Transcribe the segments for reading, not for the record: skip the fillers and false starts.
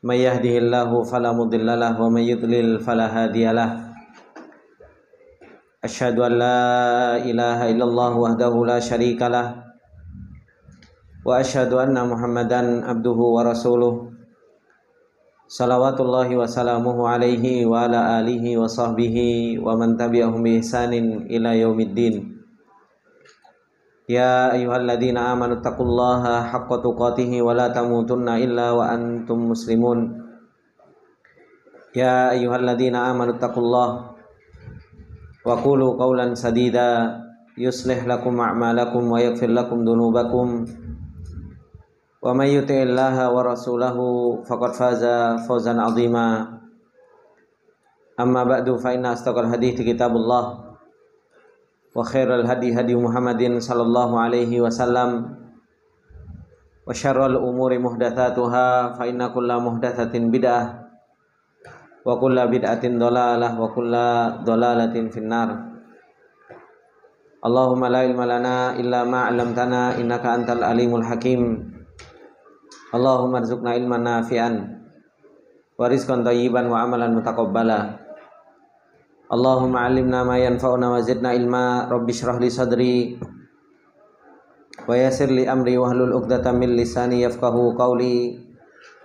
من يهده الله فلا مضل له ومن يضلل فلا هادي له أشهد أن لا إله إلا الله وحده لا شريك له وأشهد أن محمدا عبده ورسوله صلوات الله وسلامه عليه وعلى آله وصحبه ومن تبعهم بإحسان إلى يوم الدين يا أيها الذين آمنوا اتقوا الله حق تقاته ولا تموتن إلا وأنتم مسلمون يا أيها الذين آمنوا اتقوا الله وقولوا قولا سديدا يصلح لكم أعمالكم ويغفر لكم ذنوبكم ومن يطع الله ورسوله فقد فاز فوزا عظيما أما بعد فإن أصدق الحديث كتاب الله وخير الهدي هدي محمد صلى الله عليه وسلم وشر الأمور محدثاتها فإن كل محدثة بدعة وكل بدعة ضلالة وكل ضلالة في النار اللهم لا علم لنا إلا ما علمتنا إنك أنت العليم الحكيم اللهم ارزقنا علما نافعا ورزقا طيبا وعملا متقبلا اللهم علمنا ما ينفعنا وزدنا علما رب اشرح لي صدري ويسر لي أمري واحلل عقدة من لساني يفقهوا قولي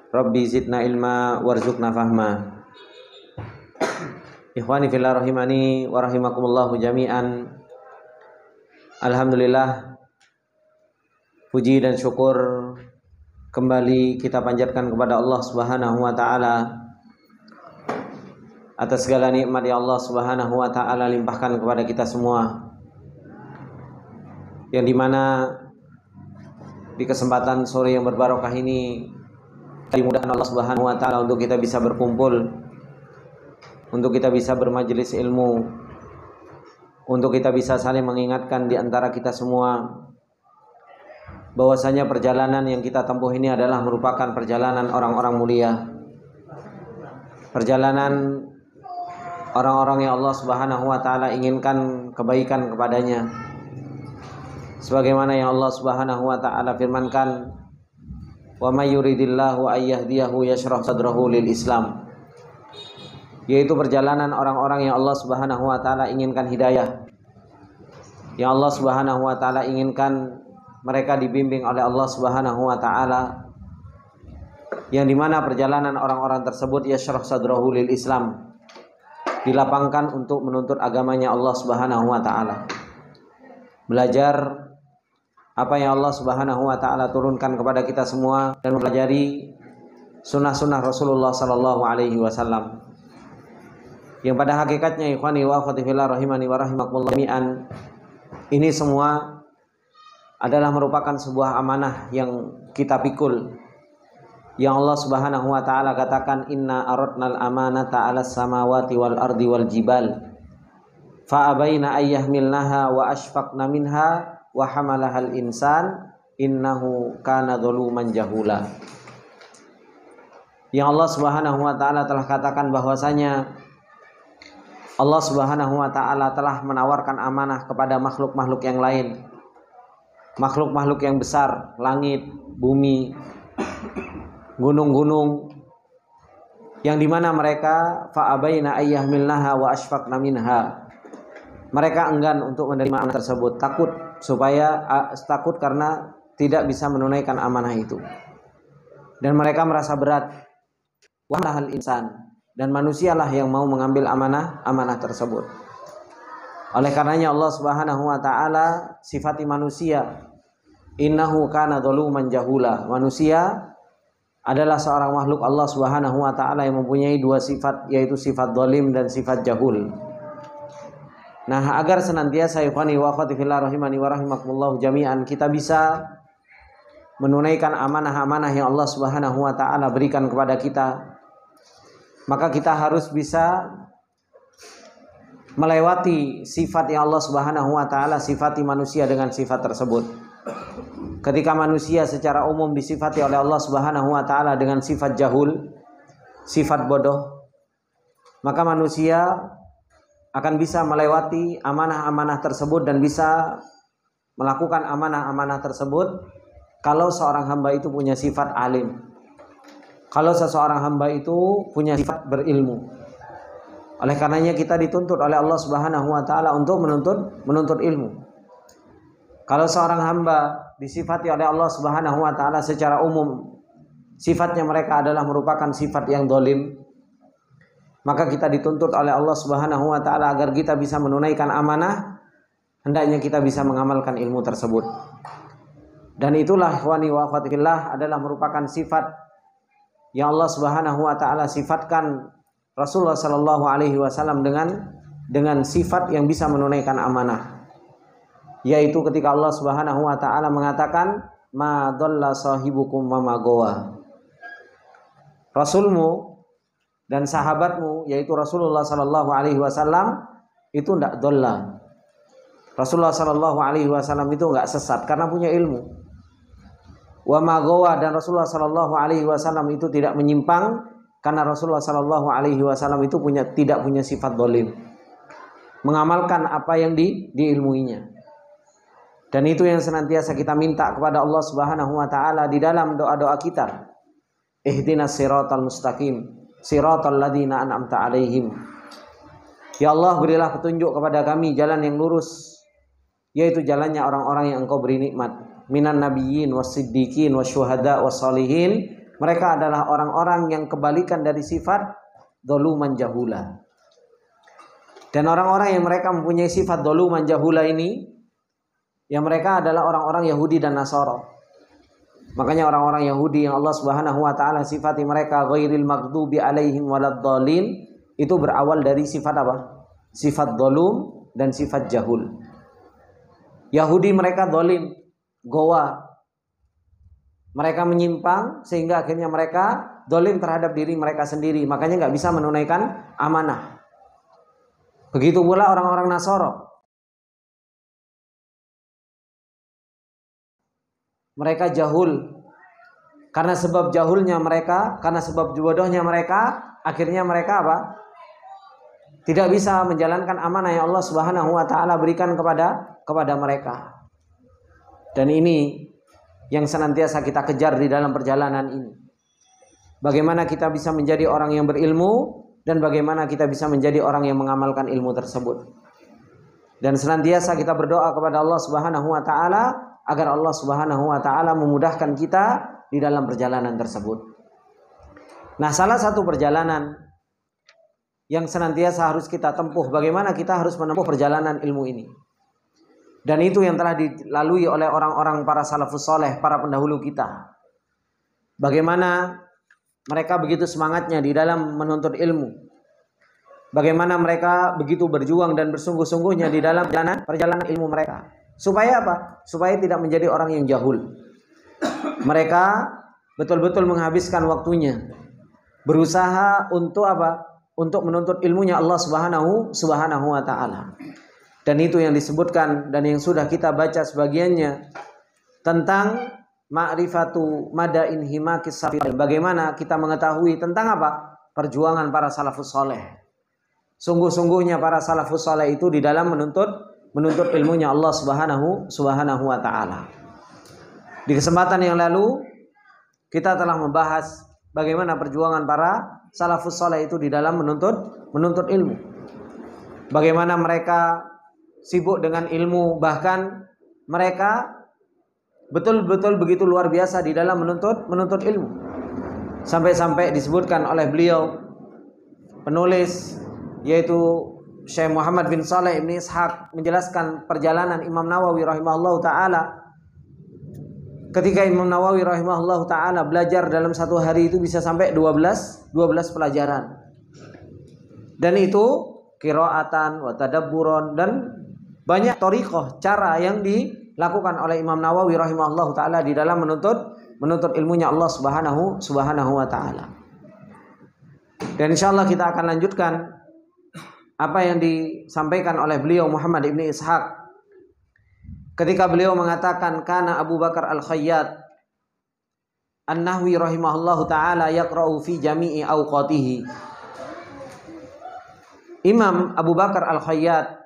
ربي زدنا علما وارزقنا فهما Ikhwani fillah rahimani wa rahimakumullahu jami'an. Alhamdulillah, puji dan syukur kembali kita panjatkan kepada Allah Subhanahu wa taala atas segala nikmat yang Allah Subhanahu wa taala limpahkan kepada kita semua, yang dimana di kesempatan sore yang berbarokah ini dimudahkan Allah Subhanahu wa taala untuk kita bisa berkumpul, untuk kita bisa bermajelis ilmu, untuk kita bisa saling mengingatkan di antara kita semua bahwasanya perjalanan yang kita tempuh ini adalah merupakan perjalanan orang-orang mulia, perjalanan orang-orang yang Allah Subhanahu wa taala inginkan kebaikan kepadanya, sebagaimana yang Allah Subhanahu wa taala firmankan, wa may yuridillahu ay yahdiyahu yashrah sadrahu lil Islam, yaitu perjalanan orang-orang yang Allah Subhanahu wa taala inginkan hidayah, yang Allah Subhanahu wa taala inginkan mereka dibimbing oleh Allah Subhanahu wa taala, yang dimana perjalanan orang-orang tersebut yashrah sadrahu lil Islam, dilapangkan untuk menuntut agamanya Allah Subhanahu wa taala, belajar apa yang Allah Subhanahu wa taala turunkan kepada kita semua dan mempelajari sunnah-sunnah Rasulullah sallallahu alaihi wasallam, yang pada hakikatnya ikhwani wa akhwati fillah rahimani wa rahimakumullah jami'an, ini semua adalah merupakan sebuah amanah yang kita pikul, yang Allah Subhanahu wa taala katakan, inna aradnal amanata 'alas samawati wal ardi wal jibal fa abaina ay yahmilnaha wa ashfaqna minha wa hamalahal insan innahu kana zaluman jahula. Yang Allah Subhanahu wa taala telah katakan bahwasanya Allah Subhanahu wa taala telah menawarkan amanah kepada makhluk-makhluk yang lain, makhluk-makhluk yang besar, langit, bumi, gunung-gunung, yang dimana mereka fa'abaina ayyahmilnaha wa ashfaqna minha, mereka enggan untuk menerima amanah tersebut, takut karena tidak bisa menunaikan amanah itu, dan mereka merasa berat. Walahal insan, dan manusialah yang mau mengambil amanah tersebut. Oleh karenanya Allah Subhanahu wa taala sifati manusia, innahu kana zaluman jahula. Manusia adalah seorang makhluk Allah Subhanahu wa taala yang mempunyai dua sifat, yaitu sifat zalim dan sifat jahul. Nah, agar senantiasa ikhwani wa akhwati fillah rahimani wa rahimakumullah jami'an, kita bisa menunaikan amanah-amanah yang Allah Subhanahu wa taala berikan kepada kita, maka kita harus bisa melewati sifat yang Allah Subhanahu wa taala sifati manusia dengan sifat tersebut. Ketika manusia secara umum disifati oleh Allah Subhanahu wa taala dengan sifat jahul, sifat bodoh, maka manusia akan bisa melewati amanah-amanah tersebut dan bisa melakukan amanah-amanah tersebut kalau seorang hamba itu punya sifat alim. kalau seseorang hamba itu punya sifat berilmu. Oleh karenanya kita dituntut oleh Allah Subhanahu wa taala untuk menuntut ilmu. Kalau seorang hamba disifati oleh Allah Subhanahu wa taala secara umum sifatnya mereka adalah merupakan sifat yang dolim, maka kita dituntut oleh Allah Subhanahu wa taala agar kita bisa menunaikan amanah, hendaknya kita bisa mengamalkan ilmu tersebut. Dan itulah ikhwani wa akhwati fillah adalah merupakan sifat yang Allah Subhanahu wa taala sifatkan Rasulullah sallallahu alaihi wasallam dengan sifat yang bisa menunaikan amanah. Yaitu ketika Allah Subhanahu wa taala mengatakan ma dhalla sahibukum wa ma gawa. Rasulmu dan sahabatmu yaitu Rasulullah sallallahu alaihi wasallam itu tidak dhalla. Rasulullah sallallahu alaihi wasallam itu enggak sesat karena punya ilmu. Wa ma gawa, dan Rasulullah sallallahu alaihi wasallam itu tidak menyimpang karena Rasulullah sallallahu alaihi wasallam itu tidak punya sifat dolim, mengamalkan apa yang diilmuinya. Dan itu yang senantiasa kita minta kepada Allah Subhanahu wa taala di dalam doa-doa kita. Ihdinas siratal mustaqim, siratal ladzina an'amta alaihim. Ya Allah, berilah petunjuk kepada kami jalan yang lurus, yaitu jalannya orang-orang yang Engkau beri nikmat. Minan nabiyyin was-siddiqin wasyuhada was-sholihin. Mereka adalah orang-orang yang kebalikan dari sifat doluman jahula. Dan orang-orang yang mereka mempunyai sifat doluman jahula ini, yang mereka adalah orang-orang Yahudi dan Nasara. Makanya orang-orang Yahudi yang Allah Subhanahu wa taala sifati mereka ghairil maghdubi alaihim waladdallin, itu berawal dari sifat apa? Sifat dolum dan sifat jahul. Yahudi mereka dolim, gowa, mereka menyimpang sehingga akhirnya mereka dolim terhadap diri mereka sendiri, makanya nggak bisa menunaikan amanah. Begitu pula orang-orang Nasara, mereka jahul, karena sebab jahulnya mereka, karena sebab bodohnya mereka, akhirnya mereka apa? Tidak bisa menjalankan amanah yang Allah Subhanahu wa taala berikan kepada mereka. Dan ini yang senantiasa kita kejar di dalam perjalanan ini. Bagaimana kita bisa menjadi orang yang berilmu dan bagaimana kita bisa menjadi orang yang mengamalkan ilmu tersebut. Dan senantiasa kita berdoa kepada Allah Subhanahu wa taala agar Allah Subhanahu wa taala memudahkan kita di dalam perjalanan tersebut. Nah, salah satu perjalanan yang senantiasa harus kita tempuh, bagaimana kita harus menempuh perjalanan ilmu ini. Dan itu yang telah dilalui oleh orang-orang para salafus soleh, para pendahulu kita. Bagaimana mereka begitu semangatnya di dalam menuntut ilmu. Bagaimana mereka begitu berjuang dan bersungguh-sungguhnya di dalam perjalanan ilmu mereka. Supaya apa? Supaya tidak menjadi orang yang jahul. Mereka betul-betul menghabiskan waktunya, berusaha untuk apa? Untuk menuntut ilmunya Allah Subhanahu wa taala. Dan itu yang disebutkan dan yang sudah kita baca sebagiannya tentang ma'rifatu madain himakis safil. Bagaimana kita mengetahui tentang apa? Perjuangan para salafus saleh. Sungguh-sungguhnya para salafus saleh itu di dalam menuntut ilmunya Allah Subhanahu wa taala. Di kesempatan yang lalu kita telah membahas bagaimana perjuangan para salafus saleh itu di dalam menuntut ilmu. Bagaimana mereka sibuk dengan ilmu, bahkan mereka betul-betul begitu luar biasa di dalam menuntut ilmu. Sampai-sampai disebutkan oleh beliau penulis yaitu Syekh Muhammad bin Shalih bin Ishaq menjelaskan perjalanan Imam Nawawi rahimahullahu taala. Ketika Imam Nawawi rahimahullahu taala belajar dalam satu hari itu bisa sampai 12 pelajaran. Dan itu qiraatan wa tadabburon, dan banyak thariqah, cara yang dilakukan oleh Imam Nawawi rahimahullahu taala di dalam menuntut ilmunya Allah Subhanahu wa taala. Dan insyaallah kita akan lanjutkan apa yang disampaikan oleh beliau Muhammad ibn Ishaq ketika beliau mengatakan kana Abu Bakar Al-Khayyat An-Nahwi rahimahullahu taala yaqra'u fi jami'i awqatihi. Imam Abu Bakar Al-Khayyat,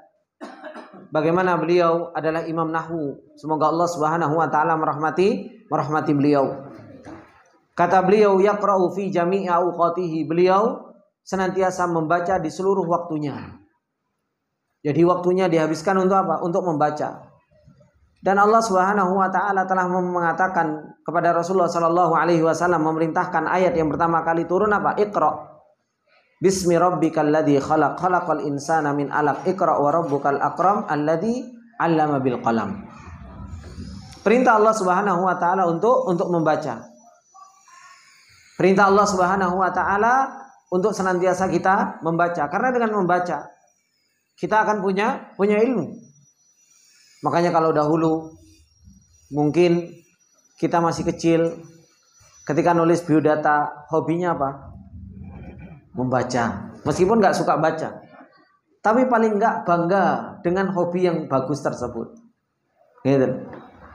bagaimana beliau adalah imam nahwu, semoga Allah Subhanahu wa taala merahmati beliau. Kata beliau, yaqra'u fi jami'i awqatihi. Beliau senantiasa membaca di seluruh waktunya. Jadi waktunya dihabiskan untuk apa? Untuk membaca. Dan Allah Subhanahu wa taala telah mengatakan kepada Rasulullah sallallahu alaihi wasallam, memerintahkan ayat yang pertama kali turun apa? Iqra. Bismi rabbikal ladzi khalaq, khalaqal insana min 'alaq. Iqra wa rabbukal akram alladzi 'allama bil qalam. Perintah Allah Subhanahu wa taala untuk membaca. Perintah Allah Subhanahu wa taala untuk senantiasa kita membaca, karena dengan membaca kita akan punya ilmu. Makanya kalau dahulu mungkin kita masih kecil, ketika nulis biodata, hobinya apa? Membaca. Meskipun nggak suka baca, tapi paling nggak bangga dengan hobi yang bagus tersebut. Gitu.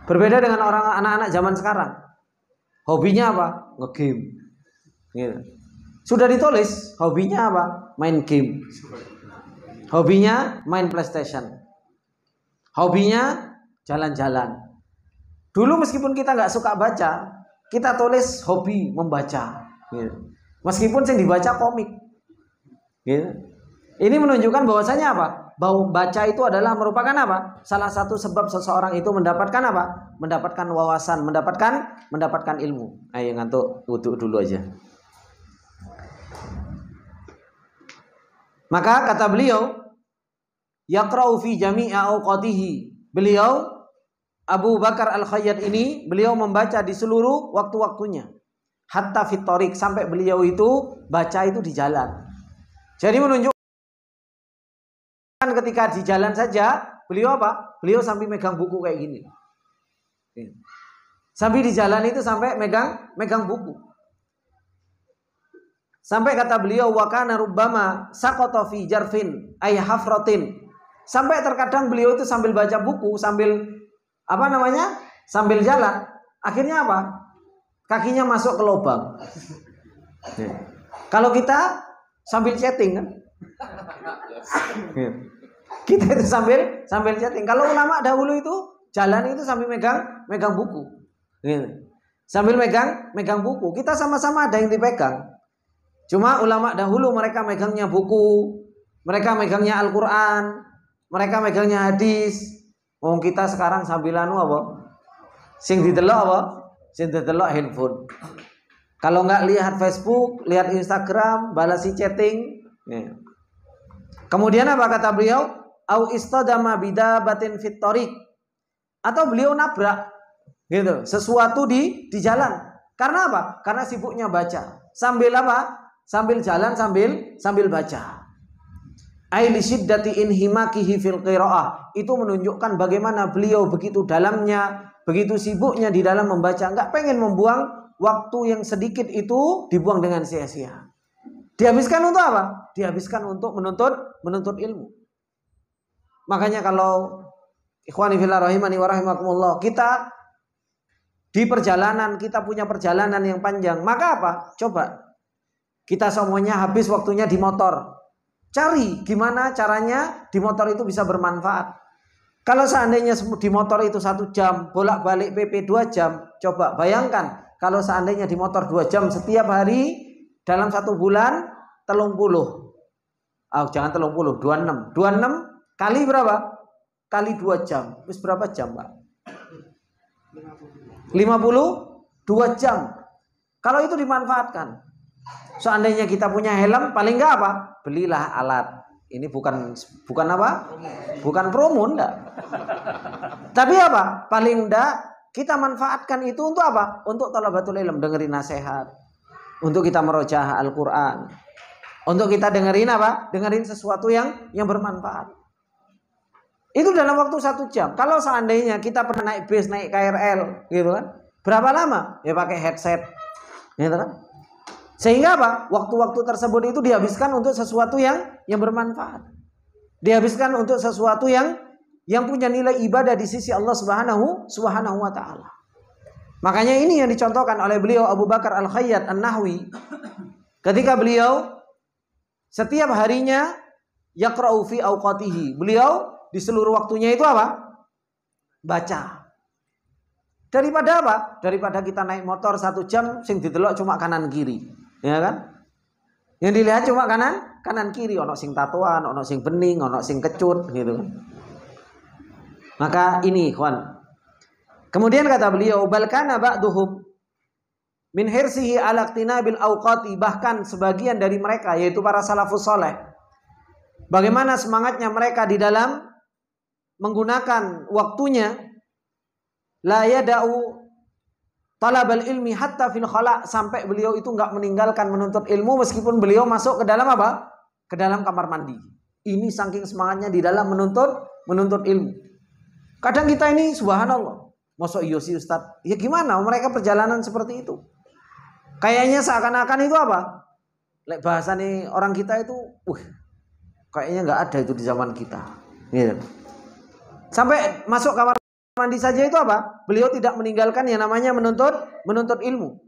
Berbeda dengan anak-anak zaman sekarang. Hobinya apa? Nge-game. Gitu. Sudah ditulis, hobinya apa? Main game. Hobinya main PlayStation. Hobinya jalan-jalan. Dulu meskipun kita nggak suka baca, kita tulis hobi membaca. Gitu. Meskipun yang dibaca komik. Gitu. Ini menunjukkan bahwasanya apa? Bahwa baca itu adalah merupakan apa? Salah satu sebab seseorang itu mendapatkan apa? Mendapatkan wawasan, mendapatkan ilmu. Ayo ngantuk, wudu dulu aja. Maka kata beliau, yaqra'u fi jami'i awqatihi. Beliau Abu Bakar Al-Khayyat ini, beliau membaca di seluruh waktu-waktunya. Hatta fit thoriq, sampai beliau itu baca itu di jalan. Jadi menunjukkan ketika di jalan saja, beliau apa? Beliau sambil megang buku kayak gini. Sambil di jalan itu sampai megang buku. Sampai kata beliau, wa kana rubbama saqata fi jarfin ay hafratin. Sampai terkadang beliau itu sambil baca buku, sambil sambil jalan, akhirnya apa? Kakinya masuk ke lubang. Kalau kita sambil chatting kan? Kita itu sambil chatting. Kalau ulama dahulu itu jalan itu sambil megang buku. Sambil megang buku. Kita sama-sama ada yang dipegang. Cuma ulama dahulu mereka megangnya buku, mereka megangnya Al-Quran, mereka megangnya hadis. Kita sekarang sambilan apa? Sing didelok apa? Sing didelok handphone. Kalau nggak lihat Facebook, lihat Instagram, balasi chatting. Kemudian apa kata beliau? Au istadama bidabatin fit thoriq. Atau beliau nabrak gitu, sesuatu di jalan. Karena apa? Karena sibuknya baca. Sambil apa? Sambil jalan sambil baca. Aili syiddati inhimakihi fil qiraah. Itu menunjukkan bagaimana beliau begitu dalamnya, begitu sibuknya di dalam membaca, enggak pengen membuang waktu yang sedikit itu dibuang dengan sia-sia. Dihabiskan untuk apa? Dihabiskan untuk menuntut ilmu. Makanya kalau ikhwani fillah rahimani wa rahimakumullah, kita di perjalanan, kita punya perjalanan yang panjang, maka apa? Coba kita semuanya habis waktunya di motor. Cari gimana caranya di motor itu bisa bermanfaat. Kalau seandainya di motor itu 1 jam, bolak-balik PP 2 jam. Coba bayangkan kalau seandainya di motor 2 jam setiap hari dalam 1 bulan 30. Jangan 30, 26. 26 kali berapa? Kali 2 jam. Terus berapa jam, Pak? 52 jam. Kalau itu dimanfaatkan. Seandainya kita punya helm, paling enggak apa? Belilah alat. Ini bukan apa? Bukan promo, enggak. Tapi apa? Paling enggak kita manfaatkan itu untuk apa? Untuk thalabatul ilm, dengerin nasihat. Untuk kita merojaah Al-Qur'an. Untuk kita dengerin apa? Dengerin sesuatu yang bermanfaat. Itu dalam waktu 1 jam. Kalau seandainya kita pernah naik bis, naik KRL, gitu kan? Berapa lama? Ya pakai headset. Gitu kan? Sehingga apa? Waktu-waktu tersebut itu dihabiskan untuk sesuatu yang bermanfaat. Dihabiskan untuk sesuatu yang punya nilai ibadah di sisi Allah Subhanahu wa taala. Makanya ini yang dicontohkan oleh beliau Abu Bakar Al-Khayyat An-Nahwi. Ketika beliau setiap harinya yaqra'u fi awqatihi. Beliau di seluruh waktunya itu apa? Baca. Daripada apa? Daripada kita naik motor 1 jam sing didelok cuma kanan kiri, ya kan? Yang dilihat cuma kanan kiri, ono sing tatoan, ono sing bening, ono sing kecut gitu kan. Maka ini ikhwan. Kemudian kata beliau, bal kana ba'duhum min hirsihi ala iqtinabil awqati, bahkan sebagian dari mereka yaitu para salafus saleh, bagaimana semangatnya mereka di dalam menggunakan waktunya, la yada'u talabal ilmi hatta fil khala, sampai beliau itu enggak meninggalkan menuntut ilmu meskipun beliau masuk ke dalam apa? Ke dalam kamar mandi. Ini saking semangatnya di dalam menuntut ilmu. Kadang kita ini subhanallah, masuk iya sih Ustaz. Ya gimana mereka perjalanan seperti itu? Kayaknya seakan-akan itu apa? Lek bahasa nih orang kita itu, kayaknya enggak ada itu di zaman kita. Gitu. Sampai masuk kamar mandi saja itu apa? Beliau tidak meninggalkan yang namanya menuntut ilmu.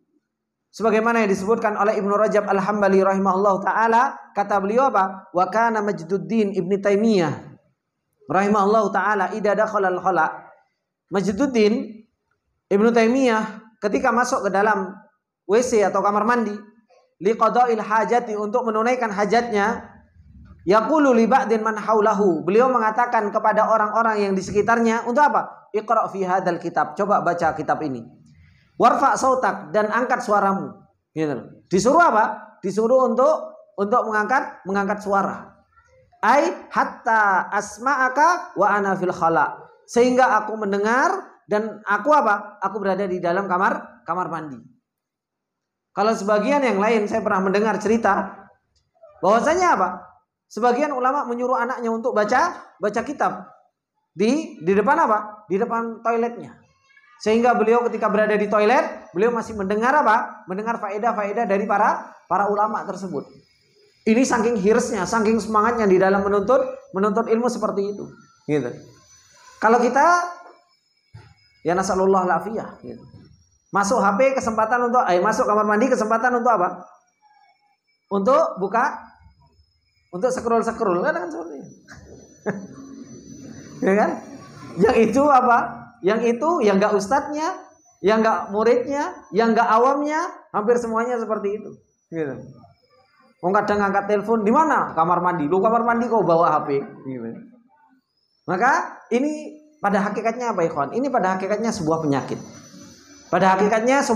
Sebagaimana yang disebutkan oleh Ibnu Rajab Al-Hambali rahimahullah taala, kata beliau apa? Wa kana Majduddin Ibnu Taimiyah rahimahullah taala idza dakhala al-khala. Majduddin Ibnu Taimiyah ketika masuk ke dalam WC atau kamar mandi, liqada'il hajati, untuk menunaikan hajatnya, yaqulu li ba'din man haulahu, beliau mengatakan kepada orang-orang yang di sekitarnya, untuk apa? Iqra' fi hadzal kitab, coba baca kitab ini. Warfa' sautak, dan angkat suaramu. Gitu. Disuruh apa? Disuruh untuk mengangkat suara. Ai hatta asma'aka wa ana fil khala, sehingga aku mendengar dan aku apa? Aku berada di dalam kamar mandi. Kalau sebagian yang lain saya pernah mendengar cerita bahwasanya apa? Sebagian ulama menyuruh anaknya untuk baca kitab di depan apa? Di depan toiletnya. Sehingga beliau ketika berada di toilet, beliau masih mendengar apa? Mendengar faedah-faedah dari para ulama tersebut. Ini saking hirsnya, saking semangatnya di dalam menuntut ilmu seperti itu. Gitu. Kalau kita ya nasallallahu alafiyah gitu. Masuk HP kesempatan untuk masuk kamar mandi kesempatan untuk apa? Untuk buka, untuk scroll kan seperti itu. Ya kan? Yang itu apa? Yang itu yang enggak ustadznya, yang enggak muridnya, yang enggak awamnya, hampir semuanya seperti itu. Gitu. Kadang angkat telepon, di mana? Kamar mandi. Lu kamar mandi kau bawa HP. Gitu. Maka ini pada hakikatnya apa ikhwan? Ini pada hakikatnya sebuah penyakit. Pada hakikatnya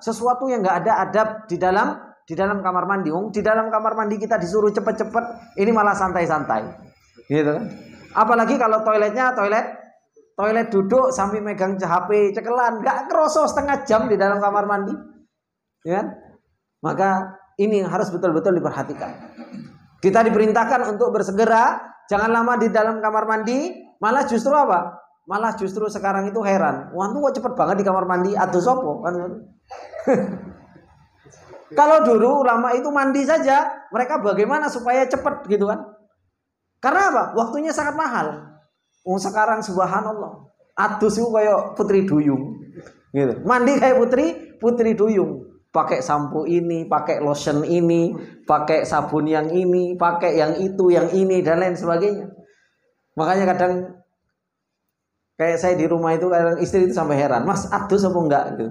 sesuatu yang enggak ada adab di dalam kamar mandi. Di dalam kamar mandi kita disuruh cepet-cepet, ini malah santai-santai. Gitu kan? Apalagi kalau toiletnya toilet duduk sambil megang HP cekelan, enggak kerasa setengah jam di dalam kamar mandi. Ya kan? Maka ini harus betul-betul diperhatikan. Kita diperintahkan untuk bersegera, jangan lama di dalam kamar mandi, malah justru apa? Malah justru sekarang itu heran. Wah, tuh kok cepet banget di kamar mandi, aduh sopo kan. Kalau dulu ulama itu mandi saja, mereka bagaimana supaya cepet gitu kan? Karena apa? Waktunya sangat mahal. Sekarang subhanallah, adus itu kayak putri duyung. Gitu. Mandi kayak putri duyung. Pakai sampo ini, pakai lotion ini, pakai sabun yang ini, pakai yang itu, yang ini dan lain sebagainya. Makanya kadang kayak saya di rumah itu kadang istri itu sampai heran, Mas adus apa enggak gitu.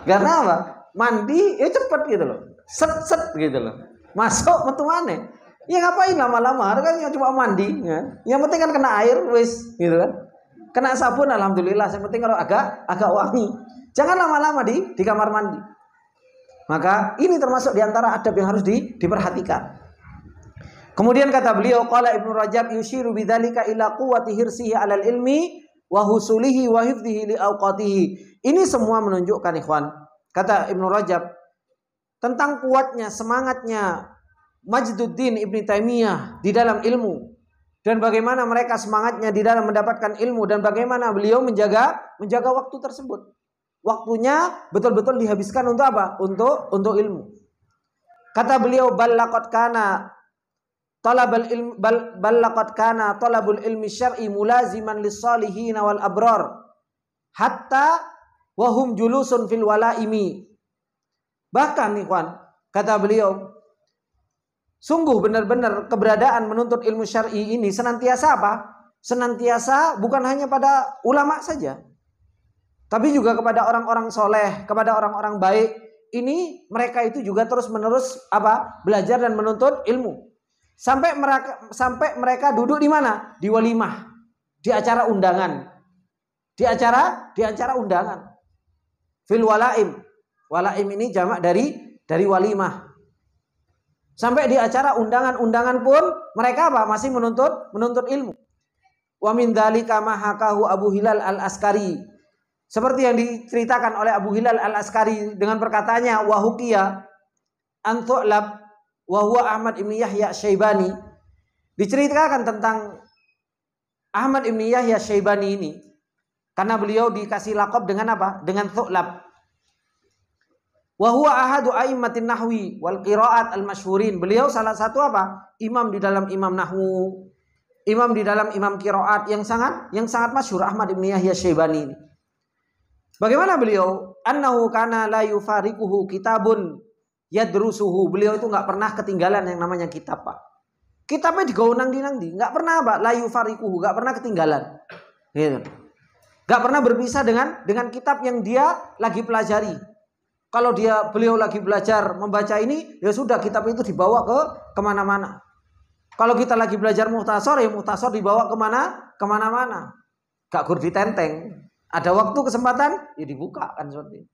Karena apa? Mandi ya cepet gitu loh, set gitu loh, masuk metu maneh. Ya ngapain lama-lama? Kan cuma mandi, ya. Yang penting kan kena air, wis gitu kan. Kena sabun alhamdulillah. Yang penting kalau agak wangi. Jangan lama-lama di kamar mandi. Maka ini termasuk diantara adab yang harus diperhatikan. Kemudian kata beliau, qala Ibnu Rajab yushiru bidzalika ila quwwati hirsihi 'alal ilmi wa husulihi wa hifdhihi li awqatihi. Ini semua menunjukkan ikhwan, kata Ibnu Rajab, tentang kuatnya semangatnya Majduddin Ibnu Taimiyah di dalam ilmu, dan bagaimana mereka semangatnya di dalam mendapatkan ilmu, dan bagaimana beliau menjaga waktu tersebut. Waktunya betul-betul dihabiskan untuk apa? Untuk ilmu. Kata beliau, ballaqad kana talabul ilmi syar'i mulaziman lis-salihin wal abrar hatta wa hum julusun fil walaimi. Bahkan ikhwan, kata beliau, sungguh benar-benar keberadaan menuntut ilmu syar'i ini senantiasa apa? Senantiasa bukan hanya pada ulama saja. tapi juga kepada orang-orang soleh, kepada orang-orang baik. Ini mereka itu juga terus-menerus belajar dan menuntut ilmu. Sampai mereka duduk di mana? Di walimah, di acara undangan. Di acara undangan. Fil walaim. Walaim ini jamak dari walimah. Sampai di acara undangan pun mereka masih menuntut ilmu. Wa min dzalika ma hakahu Abu Hilal Al-Askari. Seperti yang diceritakan oleh Abu Hilal Al-Askari dengan perkataannya wa huqiya an Thu'lab wa huwa Ahmad ibn Yahya Syaibani. Diceritakan tentang Ahmad ibn Yahya Syaibani ini karena beliau dikasih lakab dengan apa? Dengan Thu'lab. Wa huwa ahadu a'immatin nahwi wal qiraat al-masyhurin. Beliau salah satu imam di dalam imam nahwu, imam di dalam imam qiraat yang sangat masyhur, Ahmad ibn Yahya Syaibani ini. Bagaimana beliau? Annahu kana la yufariquhu kitabun yadrusuhu. Beliau itu enggak pernah ketinggalan yang namanya kitab, Pak. Kitabnya digaunang dinangdi, enggak pernah la yufariquhu, enggak pernah ketinggalan. Gitu. Enggak pernah berpisah dengan kitab yang dia lagi pelajari. Kalau beliau lagi belajar membaca ini, ya sudah kitab itu dibawa kemana-mana. Kalau kita lagi belajar muhtasor, ya muhtasor dibawa kemana-mana. Gak gur ditenteng. Ada waktu kesempatan, ya dibuka kan seperti itu.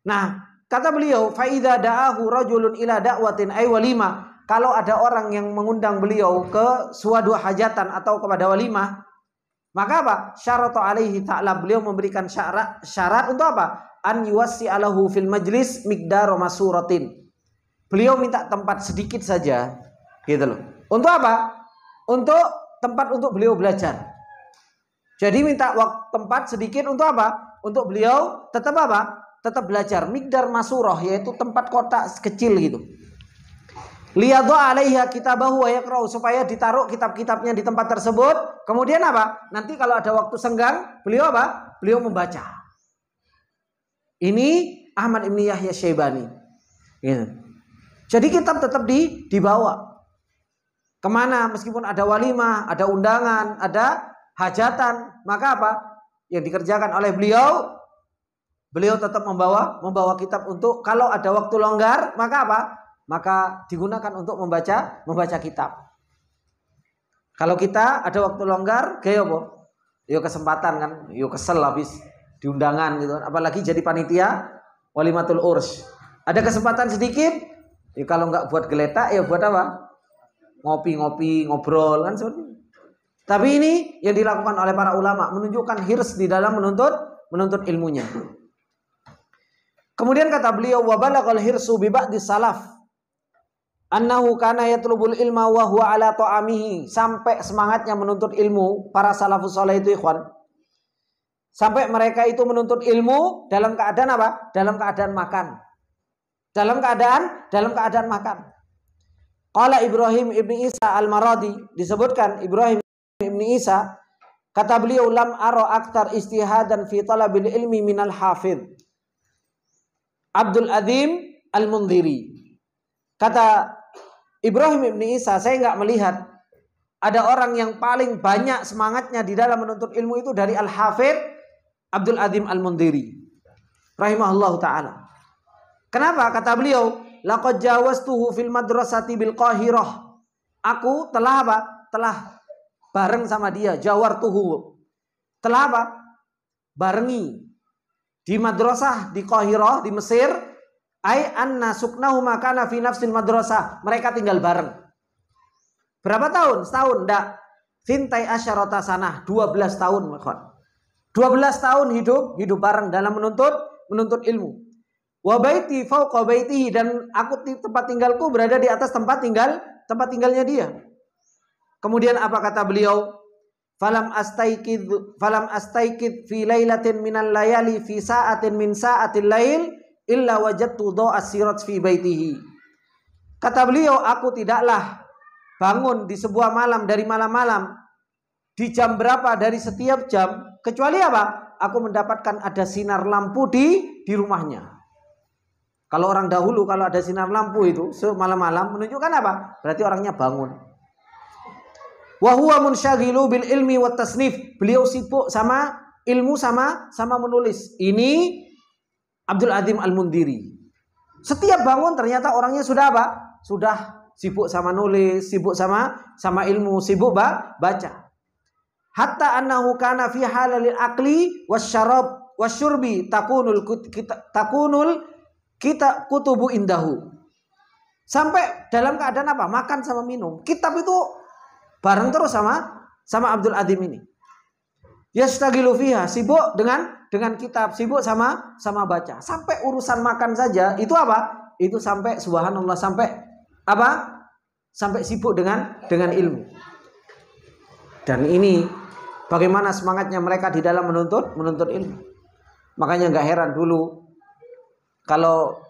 Nah, kata beliau, faida da'ahu rajulun ila da'watin ay walima. Kalau ada orang yang mengundang beliau ke suatu hajatan atau kepada walimah, maka apa? Syaratu alaihi ta'ala, beliau memberikan syarat untuk apa? An yuwassi alahu fil majlis miqdar masuratin. Beliau minta tempat sedikit saja, gitu loh. Untuk apa? Untuk tempat untuk beliau belajar. Jadi minta tempat sedikit untuk apa? Untuk beliau tetap tetap belajar. Miqdar masurah, yaitu tempat kotak kecil gitu. Liyadha 'alaiha kitabahu wa yaqra'u, supaya ditaruh kitab-kitabnya di tempat tersebut. Kemudian apa? Nanti kalau ada waktu senggang, beliau Beliau membaca. Ini Ahmad ibn Yahya Syaibani. Gitu. Jadi kitab tetap dibawa kemana, meskipun ada walimah, ada undangan, ada hajatan, maka apa yang dikerjakan oleh beliau? Beliau tetap membawa kitab untuk kalau ada waktu longgar, maka apa? Maka digunakan untuk membaca kitab. Kalau kita ada waktu longgar, kayak apa? Yo kesempatan kan, yo kesel habis diundangan gitu, apalagi jadi panitia walimatul urs. Ada kesempatan sedikit, ya kalau nggak buat geletak, ya buat apa? Ngopi-ngopi, ngobrol kan seperti itu. Tapi ini yang dilakukan oleh para ulama, menunjukkan hirs di dalam menuntut ilmunya. Kemudian kata beliau, wa balaghal hirsu bi ba'di salaf annahu kana yatlubul ilma wa huwa ala ta'amihi. Sampai semangatnya menuntut ilmu para salafus saleh itu, ikhwan. Sampai mereka itu menuntut ilmu dalam keadaan apa? Dalam keadaan makan. Dalam keadaan makan. Qala Ibrahim ibni Isa al-Maradi, disebutkan Ibrahim ibni Isa, kata beliau, lam ara aktar istihadan fi talabil ilmi minal hafidh Abdul Azim al-Mundhiri. Kata Ibrahim ibni Isa, saya enggak melihat ada orang yang paling banyak semangatnya di dalam menuntut ilmu itu dari al-Hafidh Abdul Azim al-Mundhiri rahimahullahu ta'ala. Kenapa? Kata beliau, laqad jawastuhu fil madrasati bil Qahirah. Aku telah bareng sama dia, jawartuhu. Telah barengi di madrasah di Qahirah di Mesir. Ai anna suknahu makana fi nafsil madrasah. Mereka tinggal bareng. Berapa tahun? Setahun? Enggak. Fintai asyarata sanah, 12 tahun, 12 tahun hidup bareng dalam menuntut ilmu. Wa baiti fauqa baitihi, dan aku tempat tinggalku berada di atas tempat tinggalnya dia. Kemudian apa kata beliau? Falam astaikid fi lailatin minal layali fi sa'atin min sa'atil lail illa wajadtu dha'a sirat fi baitihi. Kata beliau, aku tidaklah bangun di sebuah malam dari malam-malam di jam berapa dari setiap jam, kecuali apa? Aku mendapatkan ada sinar lampu di rumahnya. Kalau orang dahulu kalau ada sinar lampu itu semalam-malam menunjukkan apa? Berarti orangnya bangun. Wa huwa munsyaghilu bil ilmi wat tasnif. Beliau sibuk sama ilmu sama menulis. Ini Abdul Adzim Al-Mundhiri. Setiap bangun ternyata orangnya sudah apa? Sudah sibuk sama nulis, sibuk sama ilmu, sibuk baca. Hatta annahu kana fi halalil akli wasyarab wasyurbi takunul kita kutubu indahu. Sampai dalam keadaan apa? Makan sama minum. Kitab itu bareng terus sama Abdul Adzim ini. Yastagilu fiha, sibuk dengan kitab, sibuk sama baca. Sampai urusan makan saja itu apa? Itu sampai subhanallah sampai apa? Sampai sibuk dengan ilmu. Dan ini bagaimana semangatnya mereka di dalam menuntut ilmu. Makanya enggak heran dulu kalau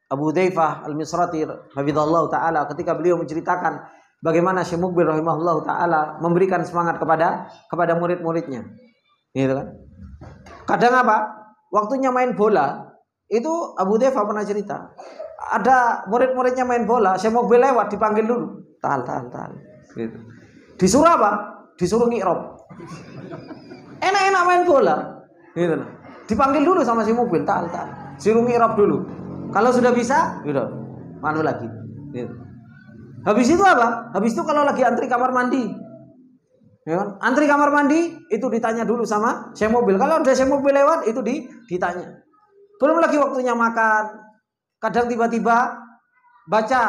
Abu Hudzaifah Al-Misrati hafizallahu taala ketika beliau menceritakan bagaimana Syekh Mukbil rahimahullahu taala memberikan semangat kepada murid-muridnya. Gitu kan? Kadang apa? Waktunya main bola, itu Abu Hudzaifah pernah cerita. Ada murid-muridnya main bola, Syekh Mukbil lewat dipanggil dulu. Tahan. Gitu. Disuruh apa? Disuruh ngi'rab. Enak-enak main bola. Gitu. Dipanggil dulu sama Syekh Mukbil, tahan. Suruh ngi'rab dulu. Kalau sudah bisa, gitu. Manu lagi. Gitu. Habis itu apa? Habis itu kalau lagi antri kamar mandi, ya kan? Antri kamar mandi itu ditanya dulu sama Syekh Mukbil. Kalau udah Syekh Mukbil lewat itu ditanya. Belum lagi waktunya makan. Kadang tiba-tiba baca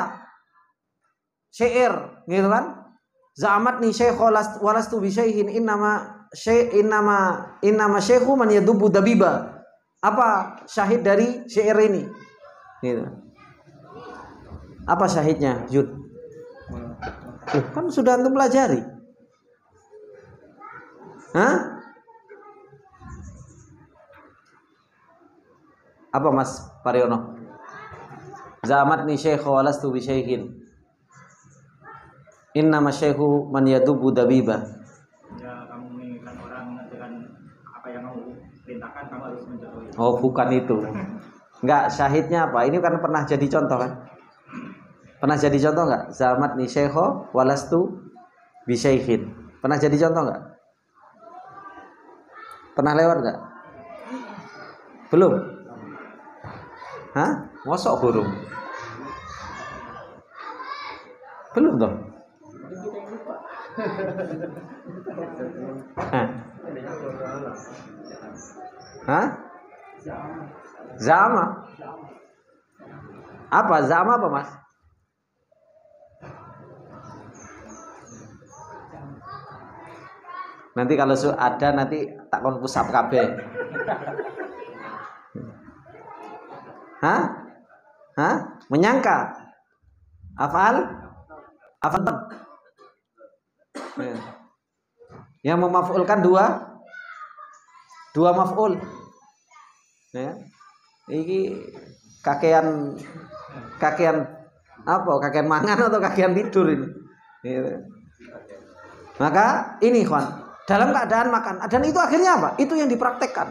syair, gitu kan? Za'amat ni syekh walastu bi syaihin innama syekhu man yadubu dabiba. Apa syahid dari syair ini? Gitu. Apa syahidnya, Jud? Kan sudah antum pelajari. Hah? Apa Mas Pariono? Za'amat ni syekh walastu bi syaihin innama syekhu man yadubu dabiba. Ya, kamu menginginkan orang dengan apa yang kamu perintahkan, kamu harus menjauhi. Oh, bukan itu. Enggak, syahidnya apa? Ini kan pernah jadi contoh kan? Pernah jadi contoh enggak? Za'amat ni syekhu walastu bi syaihin. Pernah jadi contoh enggak? Pernah lewat enggak? Belum? Hah? Mosok burung? Belum dong? Hah? Zama. Apa? Zama apa, Mas? Nanti kalau ada nanti tak kon pusap kabeh. Hah? Menyangka. Afal? Yang memaf'ulkan dua maf'ul. Ya. Iki kakean apa? Kakean mangan atau kakean tidur ini. Gitu. Maka ini ikhwan, dalam keadaan makan, dan itu akhirnya apa? Itu yang dipraktekkan.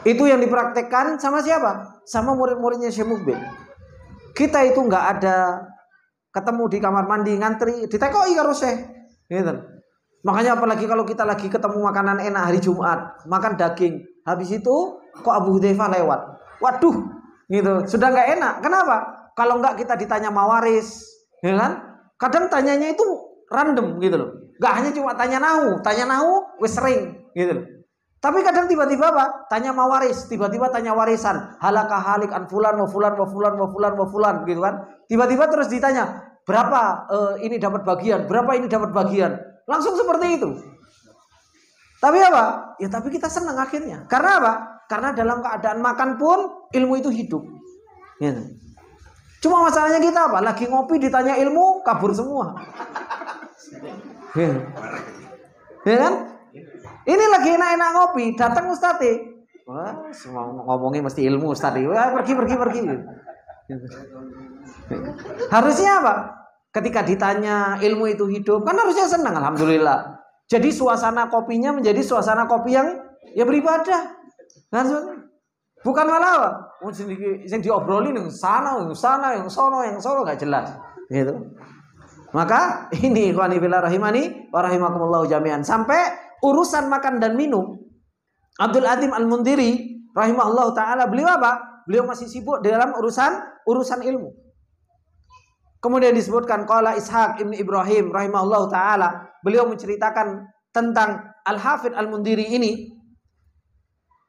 Itu yang dipraktekkan sama siapa? Sama murid-muridnya Syekh Mukbil. Kita itu nggak ada ketemu di kamar mandi ngantri, ditekoki karo Syekh. Gitu. Makanya apalagi kalau kita lagi ketemu makanan enak hari Jumat, makan daging, habis itu kok Abu Hudzaifah lewat. Waduh, gitu. Sudah nggak enak. Kenapa? Kalau nggak kita ditanya mawaris, ya kan? Kadang tanyanya itu random gitu loh. Nggak hanya cuma tanya nahu wis sering gitu loh. Tapi kadang tiba-tiba apa? Tanya mawaris, tiba-tiba tanya warisan. Halaka halik an fulan wa fulan wa fulan wa fulan wa fulan gitu kan. Tiba-tiba terus ditanya, berapa ini dapat bagian, berapa ini dapat bagian. Langsung seperti itu. Tapi apa? Ya tapi kita senang akhirnya. Karena apa? Karena dalam keadaan makan pun ilmu itu hidup. Gitu. Cuma masalahnya kita apa? Lagi ngopi ditanya ilmu, kabur semua. Ya kan? Ini lagi enak-enak ngopi, datang Ustadz. Wah, semua ngomongin mesti ilmu Ustadz. Wah, pergi. Harusnya apa? Ketika ditanya ilmu itu hidup, kan harusnya senang, alhamdulillah. Jadi suasana kopinya menjadi suasana kopi yang beribadah. Bukan malah apa? Yang diobrolin yang sana, yang sono nggak jelas. Gitu. Maka ini ikhwani fillah rahimani wa rahimakumullah jami'an. Sampai urusan makan dan minum Abdul Adim Al-Mundhiri rahimahullah taala, beliau apa? Beliau masih sibuk dalam urusan ilmu. Kemudian disebutkan qala Ishaq Ibn Ibrahim rahimahullah taala, beliau menceritakan tentang Al-Hafidz Al-Mundhiri ini.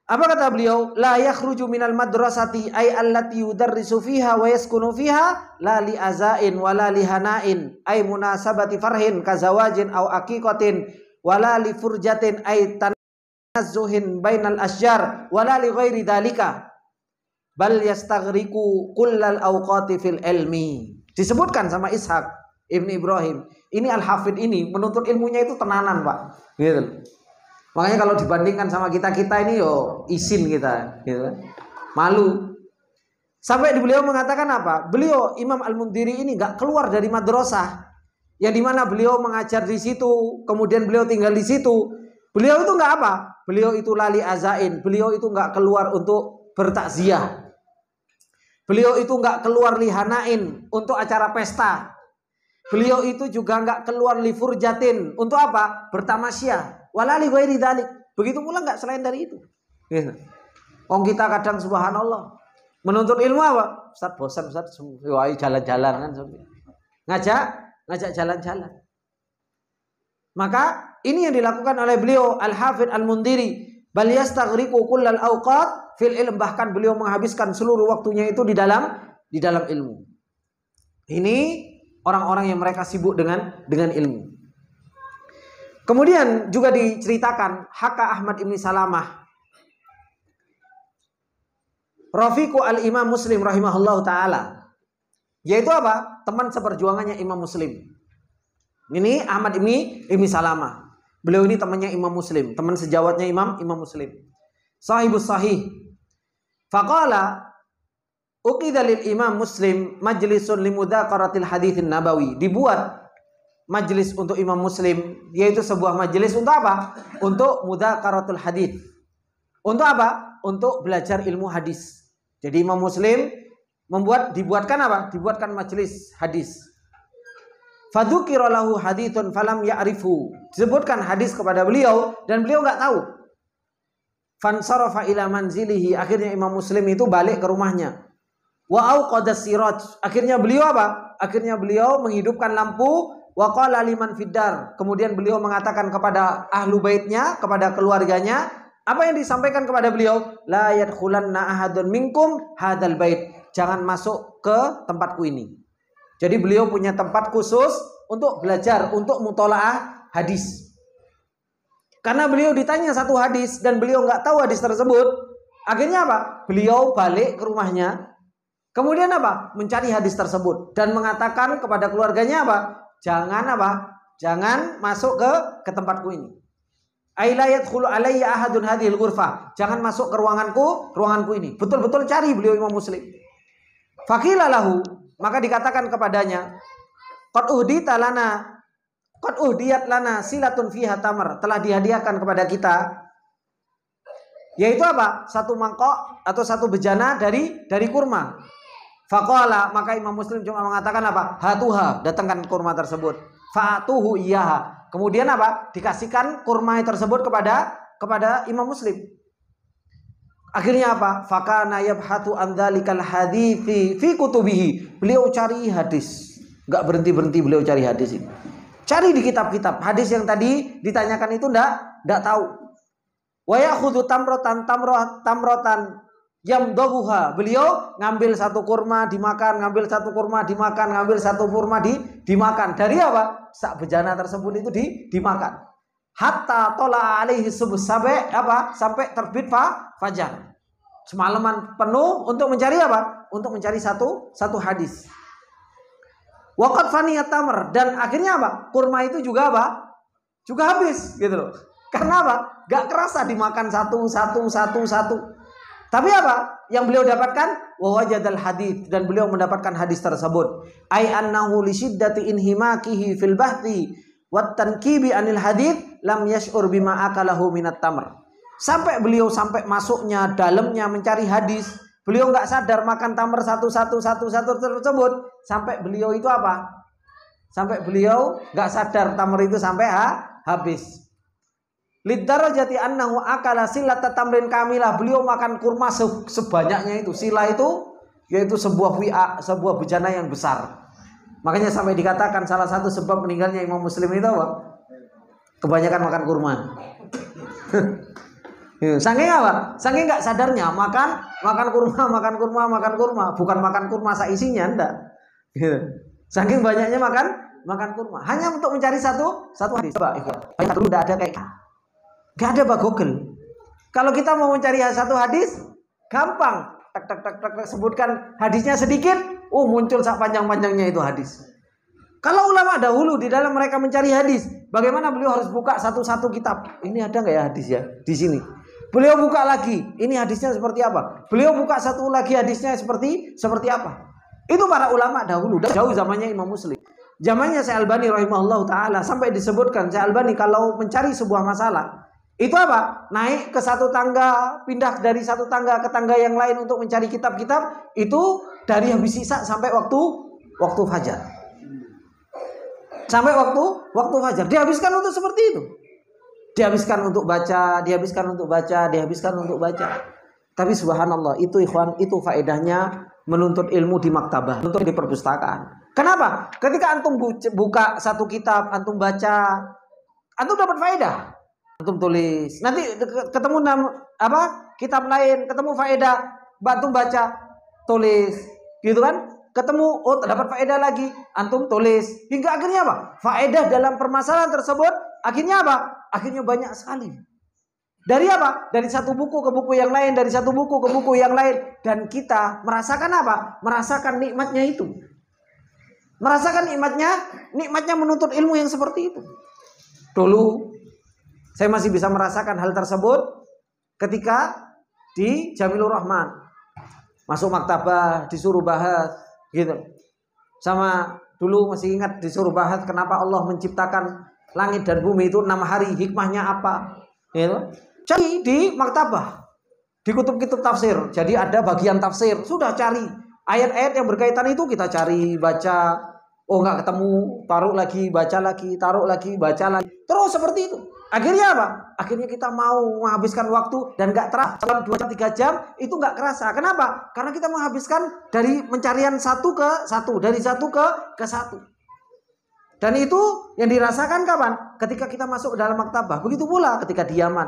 Apa kata beliau? La yakhruju minal madrasati ay allati yudarrisu fiha wa yaskunu fiha la li azain wa la li hanain ay munasabati farhin kazawajin aw aqiqatin wa la li furjatin ay tanazzuhin bainal asjar wa la li ghairi dalika bal yastaghriqu kullal awqati fil ilmi. Disebutkan sama Ishaq Ibn Ibrahim. Ini Al-Hafidz ini menuntut ilmunya itu tenanan, Pak. Gitu. Makanya kalau dibandingkan sama kita ini yo isin kita, gitu. Malu. Sampai beliau mengatakan apa? Beliau Imam Al-Mundhiri ini nggak keluar dari madrasah, yang dimana beliau mengajar di situ, kemudian beliau tinggal di situ. Beliau itu nggak apa? Beliau itu lali azain. Beliau itu nggak keluar untuk bertakziah. Beliau itu nggak keluar lihanain untuk acara pesta. Beliau itu juga nggak keluar lifurjatin untuk apa? Bertamasya. Walali ghairi dzalik. Begitu pula enggak selain dari itu. Gitu. Kita kadang subhanallah menuntut ilmu apa? Ustaz bosan, Ustaz jalan-jalan kan. Ngajak jalan-jalan. Maka ini yang dilakukan oleh beliau Al-Hafidz Al-Mundhiri. Bal yastaghriqu kullal awqat fil ilm, bahkan beliau menghabiskan seluruh waktunya itu di dalam ilmu. Ini orang-orang yang mereka sibuk dengan ilmu. Kemudian juga diceritakan Haka Ahmad Ibn Salamah Rafiqu al-Imam Muslim rahimahullah ta'ala, yaitu apa? Teman seperjuangannya Imam Muslim. Ini Ahmad Ibn Salamah. Beliau ini temannya Imam Muslim, teman sejawatnya Imam Muslim. Sahibus sahih. Faqala uqidha lil Imam Muslim majlisun limudaqaratil haditsin nabawi. Dibuat majlis untuk Imam Muslim, yaitu sebuah majlis untuk apa? Untuk mudaqaratul hadits. Untuk apa? Untuk belajar ilmu hadis. Jadi Imam Muslim dibuatkan apa? Dibuatkan majlis hadis. Fadzukira lahu haditsun falam ya'rifu. Disebutkan hadis kepada beliau dan beliau enggak tahu. Fansarafa ila manzilihi. Akhirnya Imam Muslim itu balik ke rumahnya. Wa auqadas siraj. Akhirnya beliau apa? Akhirnya beliau menghidupkan lampu. Wa qala liman fiddar. Kemudian beliau mengatakan kepada ahlu baitnya, kepada keluarganya, apa yang disampaikan kepada beliau? La yadkhulanna ahadun minkum hadzal bait. Jangan masuk ke tempatku ini. Jadi beliau punya tempat khusus untuk belajar, untuk mutolaah hadis. Karena beliau ditanya satu hadis dan beliau nggak tahu hadis tersebut, akhirnya apa? Beliau balik ke rumahnya. Kemudian apa? Mencari hadis tersebut dan mengatakan kepada keluarganya apa? Jangan masuk ke tempatku ini. Aila yadkhulu alayya ahadun hadhil ghurfah. Jangan masuk ke ruanganku ini. Betul-betul cari beliau Imam Muslim. Faqila lahu, maka dikatakan kepadanya, qad uhdiyat lana silatun fiha tamar. Telah dihadiahkan kepada kita, yaitu apa? Satu mangkok atau satu bejana dari kurma. Faqala, maka Imam Muslim cuma mengatakan apa? Hatuha, datangkan kurma tersebut. Fa'atuhu iyaha. Kemudian apa? Dikasihkan kurma tersebut kepada Imam Muslim. Akhirnya apa? Fakana yabhatu an dzalikal hadithi fi kutubihi. Beliau cari hadis. Enggak berhenti-berhenti beliau cari hadis ini. Cari di kitab-kitab. Hadis yang tadi ditanyakan itu enggak tahu. Wa ya'khudhu tamrotan yamdahuha. Beliau ngambil satu kurma dimakan, ngambil satu kurma dimakan, ngambil satu kurma dimakan. Dari apa? Sak bejana tersebut itu dimakan. Hatta tola alaihi subuh, sampai apa? Sampai terbit fajar. Semalaman penuh untuk mencari apa? Untuk mencari satu hadis. Waqad faniyat tamr, dan akhirnya apa? Kurma itu juga apa? Juga habis gitu loh. Karena apa? Gak kerasa dimakan satu. Tapi apa yang beliau dapatkan? Wa wajadal hadits, dan beliau mendapatkan hadis tersebut. Ai annahu li shiddati inhimakihi fil bahthi wat tankibi anil hadits lam yash'ur bima akalahu minat tamr. Sampai beliau masuknya dalamnya mencari hadis, beliau enggak sadar makan tamr satu tersebut. Sampai beliau itu apa? Sampai beliau enggak sadar tamr itu sampai habis. Lidarajati annahu akala silata tamrin kamilah. Beliau makan kurma sebanyaknya itu. Sila itu yaitu sebuah sebuah bejana yang besar. Makanya sampai dikatakan salah satu sebab meninggalnya Imam Muslim itu apa? Kebanyakan makan kurma. Saking apa? Saking nggak sadarnya makan kurma, bukan makan kurma seisinya, enggak. Saking banyaknya makan kurma, hanya untuk mencari satu hadis. Coba, banyak dulu enggak ada kayak, nggak ada Google. Kalau kita mau mencari satu hadis, gampang, tak sebutkan hadisnya sedikit, muncul sak panjang-panjangnya itu hadis. Kalau ulama dahulu di dalam mereka mencari hadis, bagaimana beliau harus buka satu-satu kitab? Ini ada nggak ya hadis ya di sini? Beliau buka lagi, ini hadisnya seperti apa? Beliau buka satu lagi hadisnya seperti apa? Itu para ulama dahulu, jauh zamannya Imam Muslim. Zamannya Syekh Albani rahimahullah taala sampai disebutkan Syekh Albani kalau mencari sebuah masalah, itu apa? Naik ke satu tangga, pindah dari satu tangga ke tangga yang lain untuk mencari kitab-kitab, itu dari habis isya sampai waktu fajar. Sampai waktu fajar dihabiskan untuk seperti itu. Dihabiskan untuk baca. Tapi subhanallah, itu ikhwan, itu faedahnya menuntut ilmu di maktabah, menuntut di perpustakaan. Kenapa? Ketika antum buka satu kitab, antum baca, antum dapat faedah. Antum tulis. Nanti ketemu kitab lain, ketemu faedah, antum baca, tulis. Gitu kan? Ketemu, dapat faedah lagi, antum tulis. Hingga akhirnya apa? Faedah dalam permasalahan tersebut, akhirnya apa? Akhirnya banyak sekali. Dari apa? Dari satu buku ke buku yang lain, dari satu buku ke buku yang lain. Dan kita merasakan apa? Merasakan nikmatnya itu. Merasakan nikmatnya menuntut ilmu yang seperti itu. Dulu, saya masih bisa merasakan hal tersebut ketika di Jamilur Rahman. Masuk maktabah, disuruh bahas. Gitu. Sama dulu masih ingat disuruh bahas kenapa Allah menciptakan langit dan bumi itu 6 hari, hikmahnya apa? Gitu. Cari di maktabah, di kutub-kutub tafsir. Jadi ada bagian tafsir, sudah cari ayat-ayat yang berkaitan itu kita cari, baca. Nggak ketemu, taruh lagi, baca lagi, taruh lagi, baca lagi. Terus seperti itu. Akhirnya apa? Akhirnya kita mau menghabiskan waktu dan nggak terasa dalam 2-3 jam itu nggak kerasa. Kenapa? Karena kita menghabiskan dari pencarian satu ke satu, dari satu ke satu. Dan itu yang dirasakan kapan? Ketika kita masuk dalam maktabah. Begitu pula ketika di Yaman.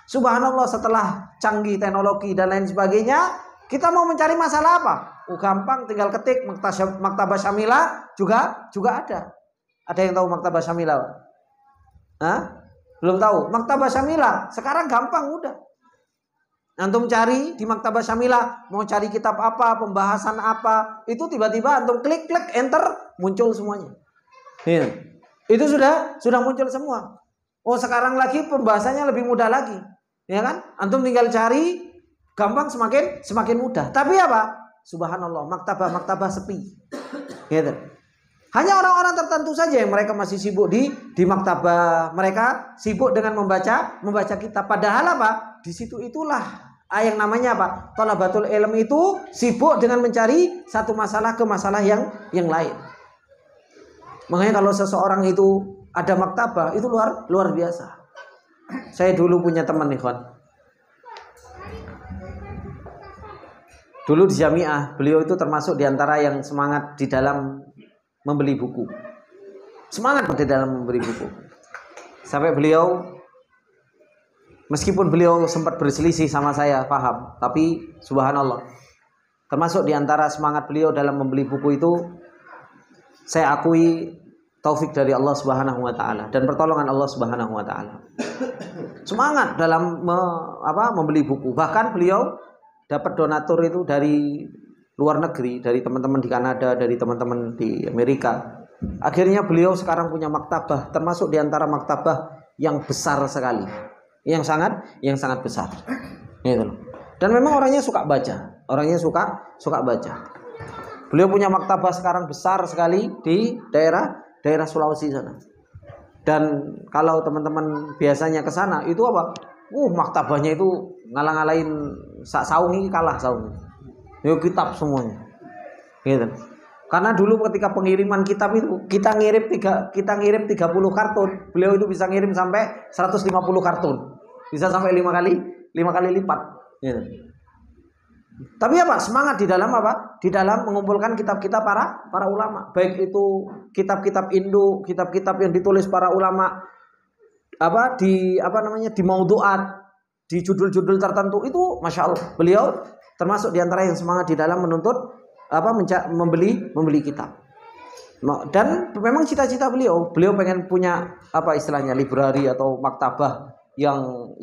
Subhanallah, setelah canggih teknologi dan lain sebagainya, kita mau mencari masalah apa? Gampang, tinggal ketik maktabah Syamilah juga ada. Ada yang tahu maktabah Syamilah? Belum tahu? Maktabah Syamilah sekarang gampang, udah. Antum cari di maktabah Syamilah, mau cari kitab apa, pembahasan apa, itu tiba-tiba antum klik enter, muncul semuanya. Itu sudah muncul semua. Sekarang lagi pembahasannya lebih mudah lagi, ya kan? Antum tinggal cari, gampang, semakin mudah. Tapi apa? Subhanallah, maktabah sepi. Gitu. Hanya orang-orang tertentu saja yang mereka masih sibuk di maktabah. Mereka sibuk dengan membaca kitab. Padahal apa? Di situ itulah yang namanya apa? Thalabatul ilm itu sibuk dengan mencari satu masalah ke masalah yang lain. Makanya kalau seseorang itu ada maktabah, itu luar biasa. Saya dulu punya teman nih, kawan. Dulu di Jamiah, beliau itu termasuk diantara yang semangat di dalam membeli buku. Semangat di dalam membeli buku. Sampai beliau, meskipun beliau sempat berselisih sama saya, paham, tapi subhanallah, termasuk diantara semangat beliau dalam membeli buku itu, saya akui taufik dari Allah Subhanahu wa taala dan pertolongan Allah Subhanahu wa taala. Semangat dalam membeli buku. Bahkan beliau dapat donatur itu dari luar negeri, dari teman-teman di Kanada, dari teman-teman di Amerika. Akhirnya beliau sekarang punya maktabah, termasuk di antara maktabah yang besar sekali, yang sangat besar. Gitu. Dan memang orangnya suka baca, suka baca. Beliau punya maktabah sekarang besar sekali di daerah Sulawesi sana. Dan kalau teman-teman biasanya ke sana, itu apa? Maktabahnya itu ngalah-ngalahin saung ini, kalah saung. Yuk kitab semuanya. Gitu. Karena dulu ketika pengiriman kitab itu kita ngirim 30 kartun, beliau itu bisa ngirim sampai 150 kartun. Bisa sampai 5 kali lipat. Ya. Tapi apa? Semangat di dalam apa? Di dalam mengumpulkan kitab-kitab para ulama. Baik itu kitab-kitab Indo, kitab-kitab yang ditulis para ulama di maudhu'at, di judul-judul tertentu itu, masya Allah, beliau termasuk di antara yang semangat di dalam menuntut membeli kitab. Dan memang cita-cita beliau pengen punya istilahnya library atau maktabah yang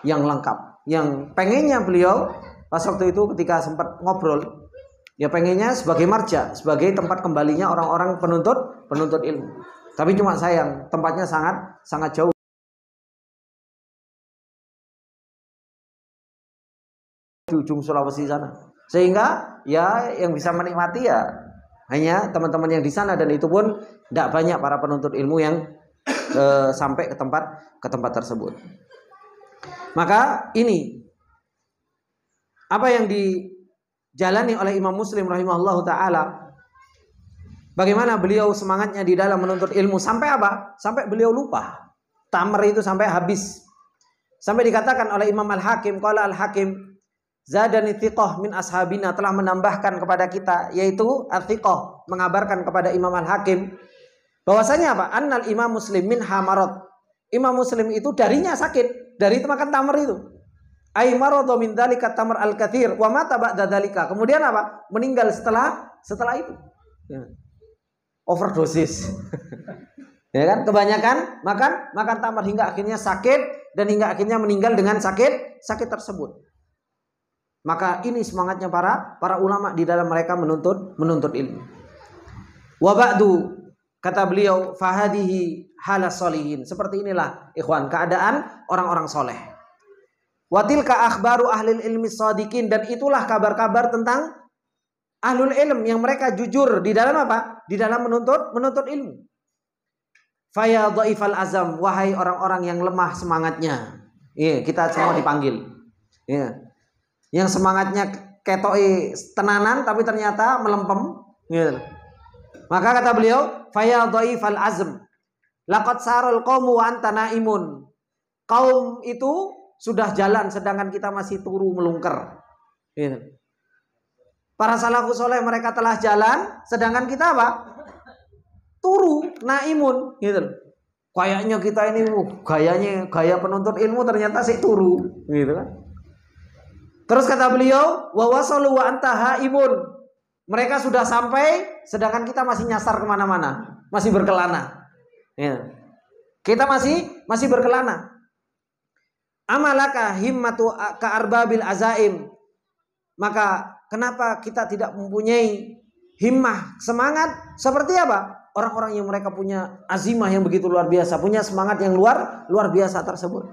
lengkap. Yang pengennya beliau pas waktu itu ketika sempat ngobrol, ya pengennya sebagai marja, sebagai tempat kembalinya orang-orang penuntut ilmu. Tapi cuma sayang tempatnya sangat jauh di ujung Sulawesi sana. Sehingga ya yang bisa menikmati ya hanya teman-teman yang di sana, dan itu pun tidak banyak para penuntut ilmu yang sampai ke tempat tersebut. Maka ini apa yang dijalani oleh Imam Muslim rahimahullahu taala. Bagaimana beliau semangatnya di dalam menuntut ilmu sampai apa? Sampai beliau lupa. Tamr itu sampai habis. Sampai dikatakan oleh Imam Al-Hakim, qala Al-Hakim, zadani thiqah min ashabina, telah menambahkan kepada kita, yaitu al-thiqah, mengabarkan kepada Imam Al-Hakim bahwasanya apa? Annal Imam Muslim min hamarat. Imam Muslim itu darinya sakit, dari makan tamar itu. Ai maradu min dzalika tamar al-katsir wa mata ba'da dzalika. Kemudian apa? Meninggal setelah itu. Ya. Overdosis. Ya kan? Kebanyakan makan tamar hingga akhirnya sakit, dan hingga akhirnya meninggal dengan sakit tersebut. Maka ini semangatnya para ulama di dalam mereka menuntut ilmu. Wa ba'du, kata beliau, fahadihi halas solihin. Seperti inilah ikhwan keadaan orang-orang soleh. Wa tilka akhbaru ahlil ilmi shadiqin, dan itulah kabar-kabar tentang ahlul ilm yang mereka jujur di dalam apa? Di dalam menuntut ilmu. Faya dhaifal azam, wahai orang-orang yang lemah semangatnya. Iya, kita semua dipanggil. Iya. Yang semangatnya ketoi tenanan tapi ternyata melempem, gitu. Maka kata beliau, faya dhaifal azm, laqad sarul qaumu wa anta naimun. Kaum itu sudah jalan sedangkan kita masih turu melungker. Gitu. Para salafus soleh mereka telah jalan sedangkan kita apa? Turu, naimun, gitu. Kayaknya kita ini gaya penuntut ilmu, ternyata sih turu, gitu kan. Terus kata beliau, wa wasalu wa anta haimun. Mereka sudah sampai sedangkan kita masih nyasar kemana-mana, masih berkelana. Ya. Kita masih berkelana. Amalaka himmatu ka arbabil azaim. Maka kenapa kita tidak mempunyai himmah, semangat seperti apa? Orang-orang yang mereka punya azimah yang begitu luar biasa, punya semangat yang luar biasa tersebut.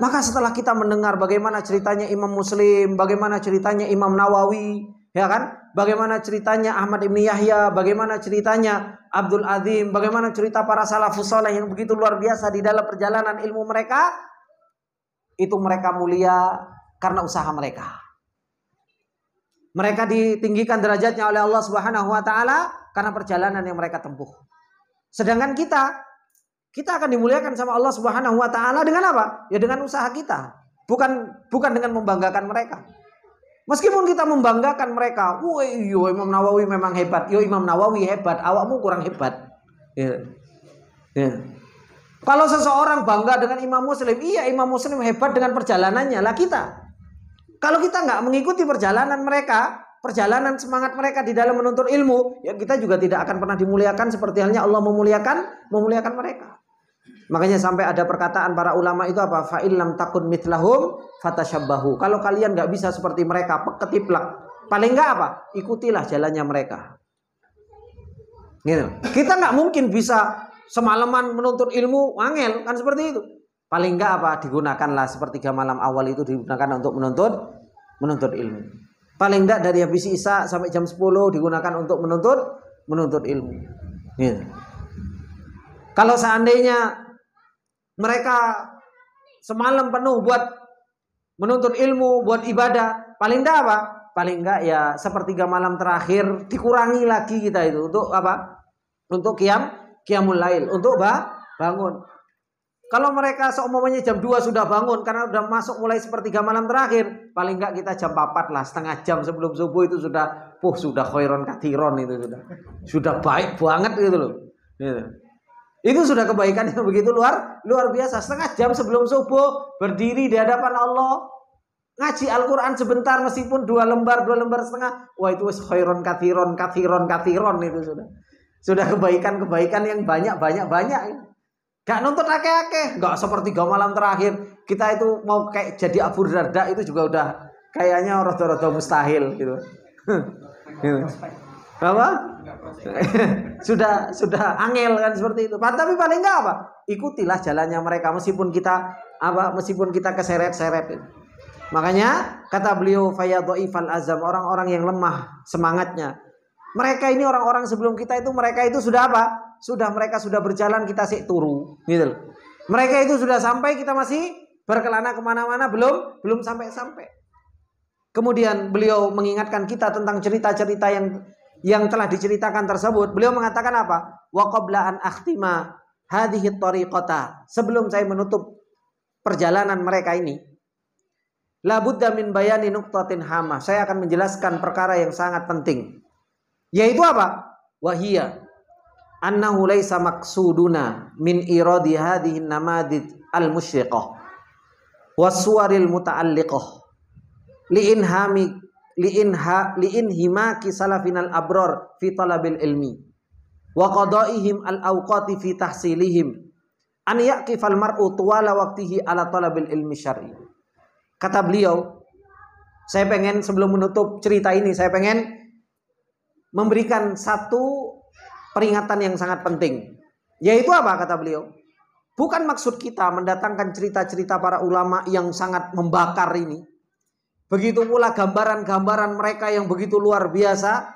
Maka setelah kita mendengar bagaimana ceritanya Imam Muslim, bagaimana ceritanya Imam Nawawi, ya kan? Bagaimana ceritanya Ahmad Ibn Yahya, bagaimana ceritanya Abdul Azim, bagaimana cerita para salafus saleh yang begitu luar biasa di dalam perjalanan ilmu mereka, itu mereka mulia karena usaha mereka. Mereka ditinggikan derajatnya oleh Allah Subhanahu wa taala karena perjalanan yang mereka tempuh. Sedangkan kita akan dimuliakan sama Allah Subhanahu wa taala dengan apa? Ya dengan usaha kita. Bukan dengan membanggakan mereka. Meskipun kita membanggakan mereka, "Woi, yo Imam Nawawi memang hebat. Yo Imam Nawawi hebat, awakmu kurang hebat." Ya. Ya. Kalau seseorang bangga dengan Imam Muslim, iya Imam Muslim hebat dengan perjalanannya. Lah kita, kalau kita nggak mengikuti perjalanan mereka, perjalanan semangat mereka di dalam menuntut ilmu, ya kita juga tidak akan pernah dimuliakan seperti halnya Allah memuliakan mereka. Makanya sampai ada perkataan para ulama itu apa? Fa illam takun mithlahum fatashabbahu. Kalau kalian nggak bisa seperti mereka, ketiplak, paling nggak apa? Ikutilah jalannya mereka. Gitu. Kita nggak mungkin bisa semalaman menuntut ilmu, angel kan seperti itu. Paling nggak apa? Digunakanlah sepertiga malam awal itu digunakan untuk menuntut ilmu. Paling nggak dari habis Isya sampai jam 10 digunakan untuk menuntut ilmu. Gitu. Kalau seandainya mereka semalam penuh buat menuntut ilmu, buat ibadah, paling tidak apa? Paling enggak ya sepertiga malam terakhir dikurangi lagi kita itu untuk apa? Untuk qiyamul lail, untuk bangun. Kalau mereka seumpamanya jam 2 sudah bangun karena sudah masuk mulai sepertiga malam terakhir, paling enggak kita jam 4 lah, setengah jam sebelum subuh itu sudah khairon kathiron itu sudah baik banget gitu loh. Gitu. Itu sudah kebaikan yang begitu luar biasa. Setengah jam sebelum subuh berdiri di hadapan Allah, ngaji Al-Quran sebentar meskipun 2 lembar setengah, wah itu khairon kathiron itu sudah kebaikan yang banyak. Gak nuntut akeh-akeh, gak sepertiga malam terakhir kita itu mau kayak jadi Abu Darda itu juga udah kayaknya rada-rada mustahil gitu. Apa? sudah angel kan seperti itu. Tapi paling enggak apa? Ikutilah jalannya mereka meskipun kita keseret-seret. Makanya kata beliau fayadhaifal azam, orang-orang yang lemah semangatnya. Mereka ini orang-orang sebelum kita itu mereka itu sudah apa? Mereka sudah berjalan, kita sih turu gitu. Mereka itu sudah sampai, kita masih berkelana kemana-mana belum sampai. Kemudian beliau mengingatkan kita tentang cerita-cerita yang telah diceritakan tersebut. Beliau mengatakan apa? Wa qabla an akhtima hadhihi tariqata, sebelum saya menutup perjalanan mereka ini, la budda min bayani nuqtatin hamah, saya akan menjelaskan perkara yang sangat penting, yaitu apa? Wahiyya annahu laisa maqsuduna min iradi hadhihi namadid al-musyriqah was-suwaril muta'alliqah liinhimaki salafinal abror fi talabil ilmi wa qadaihim al-awqati fi tahsilihim an yaqifal mar'u tuwala waqtihi ala talabil ilmi syar'i. Kata beliau, saya pengen sebelum menutup cerita ini, saya pengen memberikan satu peringatan yang sangat penting. Yaitu apa kata beliau? Bukan maksud kita mendatangkan cerita-cerita para ulama yang sangat membakar ini. Begitu pula gambaran-gambaran mereka yang begitu luar biasa.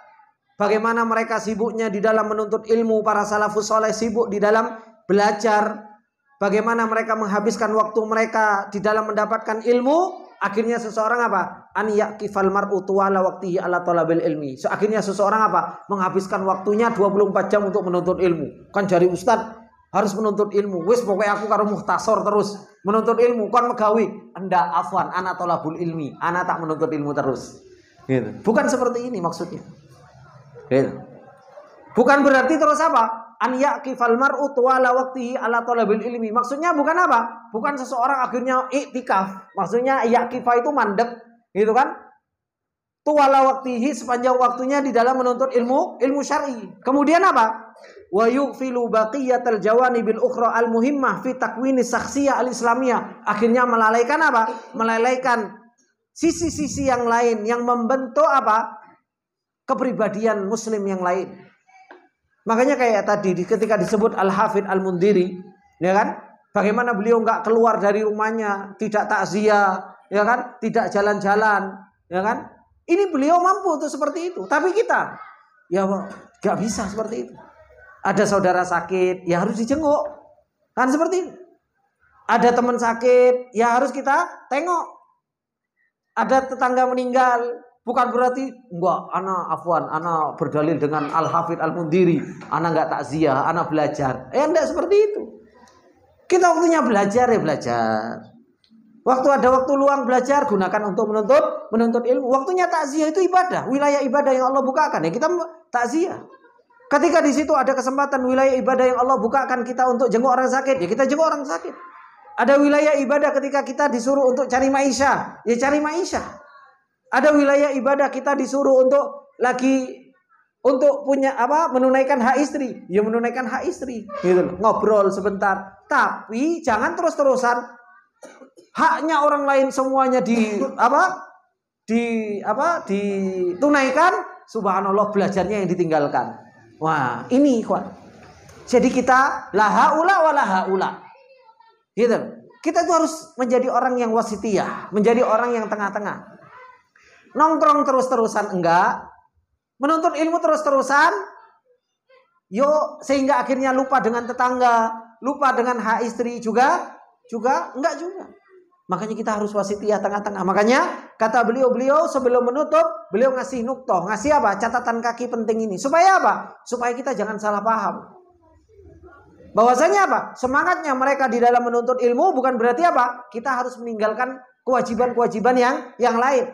Bagaimana mereka sibuknya di dalam menuntut ilmu, para salafus soleh sibuk di dalam belajar. Bagaimana mereka menghabiskan waktu mereka di dalam mendapatkan ilmu. Akhirnya seseorang apa? An yaqifal mar'u tuwala waqtihi ala talabil ilmi. So, akhirnya seseorang apa? Menghabiskan waktunya 24 jam untuk menuntut ilmu. Kan jari ustaz harus menuntut ilmu. Wis pokoknya aku karo muhtasor terus menuntut ilmu. Kon megawi, anda afwan ana talabul ilmi. Ana tak menuntut ilmu terus. Gitu. Bukan seperti ini maksudnya. Gitu. Bukan berarti terus apa? An yaqifal mar'u tuwala waqtihi ala talabil ilmi. Maksudnya bukan apa? Bukan seseorang akhirnya iktikaf. Maksudnya yaqifa itu mandek, gitu kan? Tuwala waqtihi, sepanjang waktunya di dalam menuntut ilmu syar'i. Kemudian apa? Wa yughfilu baqiyatal jawanibil ukhra al muhimmah fi takwini syakhsiyah al islamiyah. Akhirnya melalaikan apa? Melalaikan sisi-sisi yang lain yang membentuk apa? Kepribadian muslim yang lain. Makanya kayak tadi ketika disebut Al-Hafidh Al-Mundhiri, ya kan? Bagaimana beliau enggak keluar dari rumahnya, tidak takziah, ya kan? Tidak jalan-jalan, ya kan? Ini beliau mampu untuk seperti itu. Tapi kita ya enggak bisa seperti itu. Ada saudara sakit, ya harus dijenguk. Kan seperti itu. Ada teman sakit, ya harus kita tengok. Ada tetangga meninggal, bukan berarti enggak, ana afwan, ana berdalil dengan Al-Hafidh Al-Mundhiri, ana enggak takziah, ana belajar. Enggak seperti itu. Kita waktunya belajar ya belajar. Waktu ada waktu luang belajar, gunakan untuk menuntut ilmu. Waktunya takziah itu ibadah, wilayah ibadah yang Allah bukakan ya kita takziah. Ketika di situ ada kesempatan wilayah ibadah yang Allah bukakan kita untuk jenguk orang sakit, ya kita jenguk orang sakit. Ada wilayah ibadah ketika kita disuruh untuk cari maisha, ya cari maisha. Ada wilayah ibadah kita disuruh untuk punya apa? Menunaikan hak istri, ya menunaikan hak istri, gitu. Ngobrol sebentar, tapi jangan terus-terusan haknya orang lain semuanya ditunaikan, subhanallah belajarnya yang ditinggalkan. Wah, ini ikhwan. Jadi kita la haula wala haula. Gitu. Kita tuh harus menjadi orang yang wasitiyah, menjadi orang yang tengah-tengah. Nongkrong terus-terusan enggak, menuntut ilmu terus-terusan, sehingga akhirnya lupa dengan tetangga, lupa dengan hak istri juga enggak juga. Makanya kita harus wasitiyah tengah-tengah. Makanya kata beliau sebelum menutup, beliau ngasih nuktoh, ngasih apa? Catatan kaki penting ini. Supaya apa? Supaya kita jangan salah paham. Bahwasanya apa? Semangatnya mereka di dalam menuntut ilmu bukan berarti apa? Kita harus meninggalkan kewajiban-kewajiban yang lain.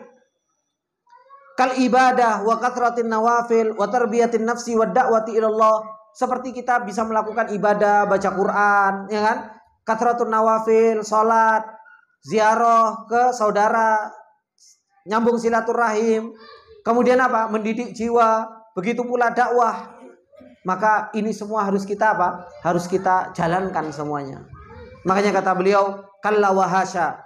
Kal ibadah wa kathratin nawafil wa tarbiyatin nafsi wa da'wati ilallah. Seperti kita bisa melakukan ibadah, baca Quran, ya kan? Kathratun nawafil, salat, ziarah ke saudara, nyambung silaturahim. Kemudian apa? Mendidik jiwa. Begitu pula dakwah. Maka ini semua harus kita apa? Harus kita jalankan semuanya. Makanya kata beliau, kalla wa hasya.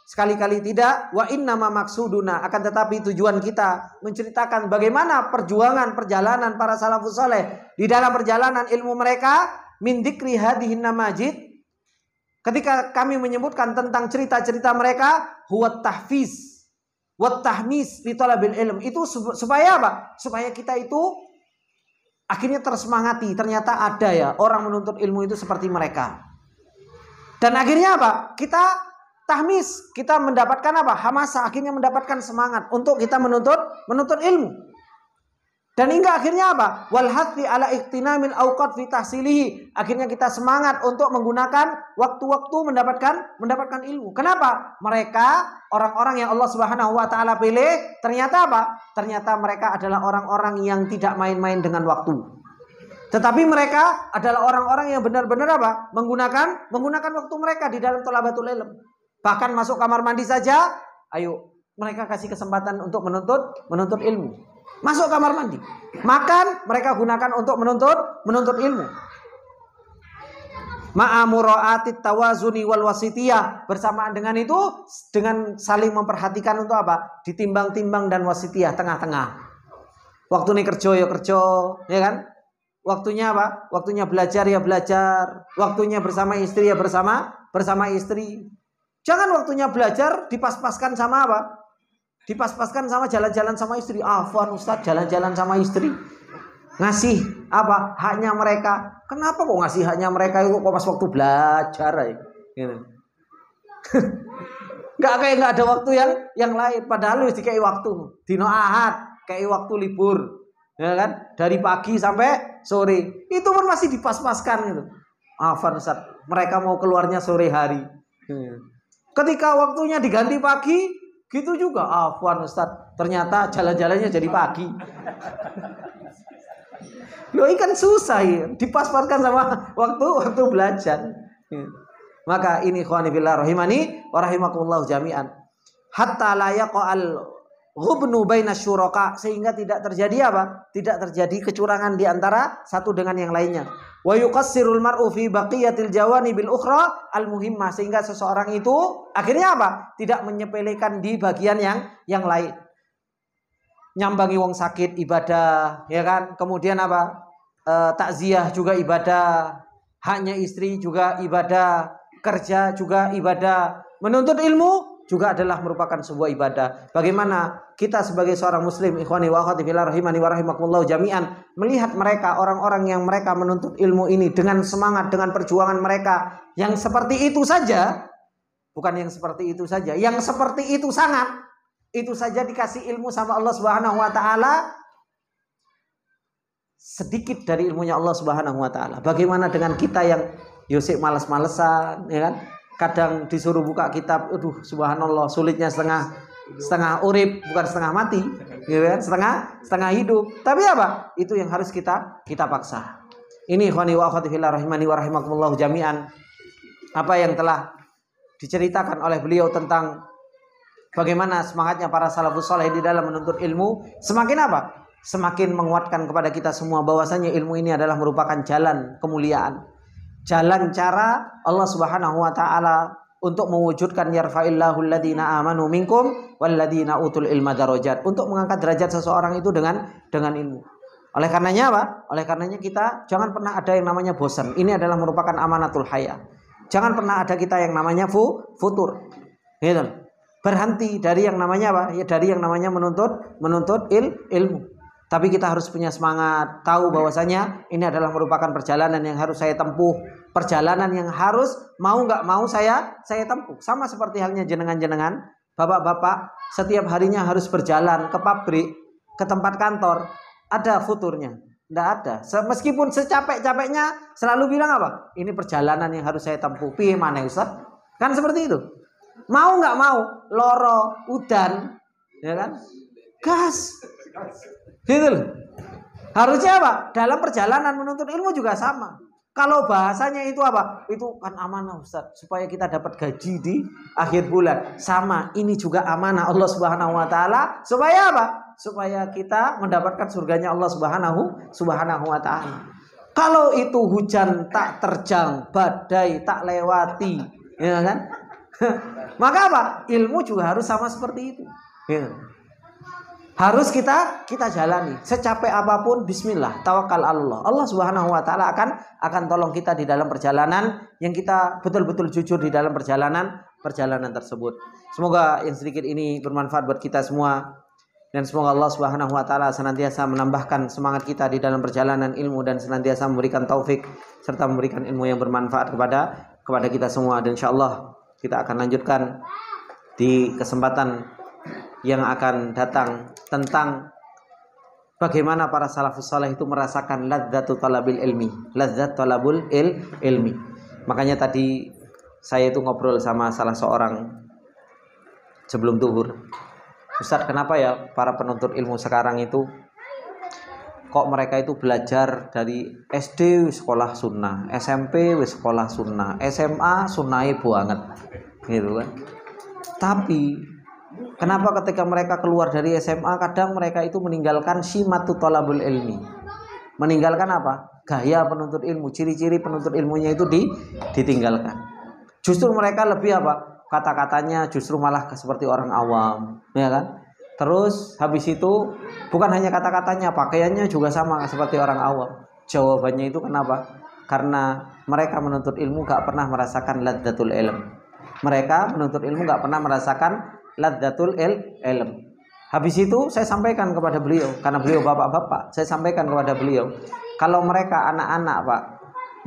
Sekali-kali tidak, wa innama maksuduna, akan tetapi tujuan kita menceritakan bagaimana perjalanan para salafus saleh di dalam perjalanan ilmu mereka min dzikri hadhihin namajid. Ketika kami menyebutkan tentang cerita-cerita mereka, huwa tahfiz wa tahmis li talabil ilm. Itu supaya apa? Supaya kita itu akhirnya tersemangati, ternyata ada ya orang menuntut ilmu itu seperti mereka. Dan akhirnya apa? Kita tahmis, kita mendapatkan apa? Hamasah, akhirnya mendapatkan semangat untuk kita menuntut ilmu. Dan hingga akhirnya apa? Wal hathi ala iqtinamil awqat fi tahsilihi. Akhirnya kita semangat untuk menggunakan waktu-waktu mendapatkan ilmu. Kenapa? Mereka orang-orang yang Allah Subhanahu wa taala pilih, ternyata apa? Ternyata mereka adalah orang-orang yang tidak main-main dengan waktu. Tetapi mereka adalah orang-orang yang benar-benar apa? Menggunakan waktu mereka di dalam thalabatul ilm. Bahkan masuk kamar mandi saja, ayo mereka kasih kesempatan untuk menuntut ilmu. Masuk kamar mandi, makan mereka gunakan untuk menuntut ilmu. Ma'amura'atit tawazuni wal wasitiyah. Bersamaan dengan itu, dengan saling memperhatikan untuk apa? Ditimbang-timbang dan wasitiyah, tengah-tengah. Waktu ini kerja ya kerja, ya kan? Waktunya apa? Waktunya belajar ya belajar. Waktunya bersama istri ya bersama istri. Jangan waktunya belajar dipas-paskan sama apa? Dipas-paskan sama jalan-jalan sama istri. Afwan Ustaz, jalan-jalan sama istri. Ngasih apa? Haknya mereka. Kenapa kok ngasih haknya mereka itu kok pas waktu belajar ya? Gitu. Nggak ada waktu yang lain. Padahal harus dikai waktu. Dino Ahad, kayak waktu libur. Ya kan? Dari pagi sampai sore. Itu pun masih dipas-paskan gitu. Afwan Ustaz, mereka mau keluarnya sore hari. Ketika waktunya diganti pagi, gitu juga. Afwan Ustaz, ternyata jalan-jalannya jadi pagi. Loh ikan susah ya, dipas-paskan sama waktu belajar. Maka ini ikhwani fillah rahimani wa rahimakumullah jami'an. Hatta la yaqa'al ghubnu baina syuraka, sehingga tidak terjadi apa? Tidak terjadi kecurangan di antara satu dengan yang lainnya. Wa yuqassirul mar'u fi baqiyatil jawanibil ukhra al muhimmah, sehingga seseorang itu akhirnya apa? Tidak menyepelekan di bagian yang lain. Nyambangi wong sakit ibadah, ya kan? Kemudian apa? Takziah juga ibadah, haknya istri juga ibadah, kerja juga ibadah, menuntut ilmu juga adalah merupakan sebuah ibadah. Bagaimana kita sebagai seorang muslim, ikhwani wa akhwati fillah rahimani wa rahimakumullah jami'an, melihat mereka orang-orang yang mereka menuntut ilmu ini dengan semangat, dengan perjuangan mereka yang seperti itu saja, bukan yang seperti itu saja, yang seperti itu sangat, itu saja dikasih ilmu sama Allah Subhanahu wa taala, sedikit dari ilmunya Allah Subhanahu wa taala. Bagaimana dengan kita yang yosik males-malesan, ya kan? Kadang disuruh buka kitab, aduh subhanallah, sulitnya setengah urip, bukan setengah mati, gitu kan? Setengah hidup. Tapi apa? Itu yang harus kita paksa. Ini ikhwani wa akhwati fillah rahimani wa rahimakumullah jami'an, apa yang telah diceritakan oleh beliau tentang bagaimana semangatnya para salafus saleh di dalam menuntut ilmu, semakin apa? Semakin menguatkan kepada kita semua bahwasanya ilmu ini adalah merupakan jalan kemuliaan. Jalan cara Allah Subhanahu wa taala untuk mewujudkan yarfa'illahu alladhina amanu minkum walladhina utul ilma darajat, untuk mengangkat derajat seseorang itu dengan ilmu. Oleh karenanya apa? Oleh karenanya kita jangan pernah ada yang namanya bosan. Ini adalah merupakan amanatul haya. Jangan pernah ada kita yang namanya futur. Gitu. Berhenti dari yang namanya apa? Ya dari yang namanya menuntut ilmu. Tapi kita harus punya semangat, tahu bahwasanya ini adalah merupakan perjalanan yang harus saya tempuh, perjalanan yang harus mau nggak mau saya tempuh. Sama seperti halnya jenengan-jenengan, bapak-bapak, setiap harinya harus berjalan ke pabrik, ke tempat kantor, ada futurnya. Tidak ada. Meskipun secapek-capeknya selalu bilang apa? Ini perjalanan yang harus saya tempuh. Piye maneh Ustaz? Kan seperti itu. Mau nggak mau, loro, udan, ya kan? Gas. Gitu loh. Harusnya apa? Dalam perjalanan menuntut ilmu juga sama. Kalau bahasanya itu apa? Itu kan amanah Ustaz, supaya kita dapat gaji di akhir bulan. Sama, ini juga amanah Allah Subhanahu wa taala supaya apa? Supaya kita mendapatkan surganya Allah Subhanahu wa taala. Kalau itu hujan tak terjang, badai tak lewati, ya kan? Maka apa? Ilmu juga harus sama seperti itu. Ya. Harus kita jalani. Secapek apapun, bismillah, tawakal Allah. Allah Subhanahu wa taala akan tolong kita di dalam perjalanan yang kita betul-betul jujur di dalam perjalanan tersebut. Semoga yang sedikit ini bermanfaat buat kita semua, dan semoga Allah Subhanahu wa taala senantiasa menambahkan semangat kita di dalam perjalanan ilmu dan senantiasa memberikan taufik serta memberikan ilmu yang bermanfaat kepada kita semua. Dan insyaallah kita akan lanjutkan di kesempatan yang akan datang tentang bagaimana para salafus saleh itu merasakan ladzatu talabil ilmi, ladzat talabul ilmi. Makanya tadi saya itu ngobrol sama salah seorang sebelum zuhur. Ustaz, kenapa ya para penuntut ilmu sekarang itu kok mereka itu belajar dari SD sekolah sunnah, SMP sekolah sunnah, SMA sunnahnya banget gitu kan. Tapi kenapa ketika mereka keluar dari SMA kadang mereka itu meninggalkan simatu thalabul ilmi? Meninggalkan apa? Gaya penuntut ilmu, ciri-ciri penuntut ilmunya itu ditinggalkan. Justru mereka lebih apa? Kata-katanya justru malah seperti orang awam, ya kan? Terus habis itu bukan hanya kata-katanya, pakaiannya juga sama seperti orang awam. Jawabannya itu kenapa? Karena mereka menuntut ilmu gak pernah merasakan ladzatul ilm. Mereka menuntut ilmu gak pernah merasakan ladzatul ilm. Habis itu saya sampaikan kepada beliau, karena beliau bapak-bapak, saya sampaikan kepada beliau, kalau mereka anak-anak Pak,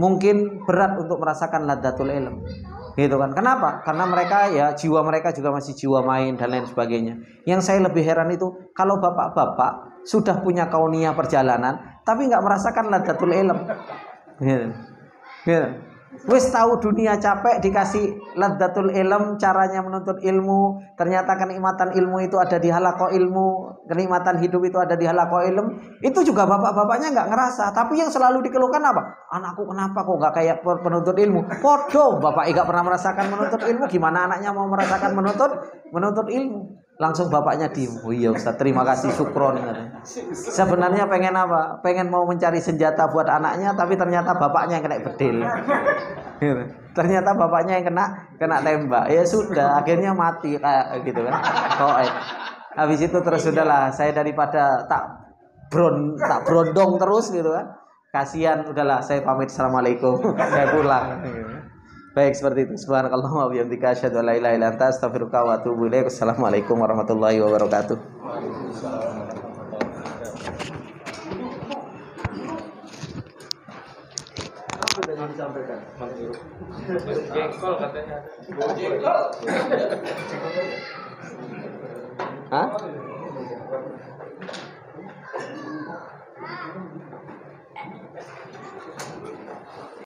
mungkin berat untuk merasakan ladzatul ilm. Gitu kan? Kenapa? Karena mereka ya jiwa mereka juga masih jiwa main dan lain sebagainya. Yang saya lebih heran itu kalau bapak-bapak sudah punya kauniyah perjalanan tapi nggak merasakan ladzatul ilm. Gitu. Gitu. Wis tahu dunia capek dikasih ladzatul ilm, caranya menuntut ilmu, ternyata kenikmatan ilmu itu ada di halaqah ilmu, kenikmatan hidup itu ada di halaqah ilm. Itu juga bapak-bapaknya nggak ngerasa, tapi yang selalu dikeluhkan apa? Anakku kenapa kok nggak kayak penuntut ilmu? Podo, bapak nggak pernah merasakan menuntut ilmu, gimana anaknya mau merasakan menuntut ilmu? Langsung bapaknya diem. Oh iya Ustaz, terima kasih, syukron. Sebenarnya pengen apa? Pengen mau mencari senjata buat anaknya, tapi ternyata bapaknya yang kena bedil. Ternyata bapaknya yang kena tembak. Ya sudah, akhirnya mati kayak gitu kan. Habis itu terus sudahlah, saya daripada tak brondong terus gitu kan. Kasihan, udahlah saya pamit, assalamualaikum. Saya pulang. Baik, seperti itu. Subhanakallahumma wa bihamdika asyhadu an la ilaha illa anta astaghfiruka wa atubu ilaik. Assalamualaikum warahmatullahi wabarakatuh. Jengkol katanya. Hah?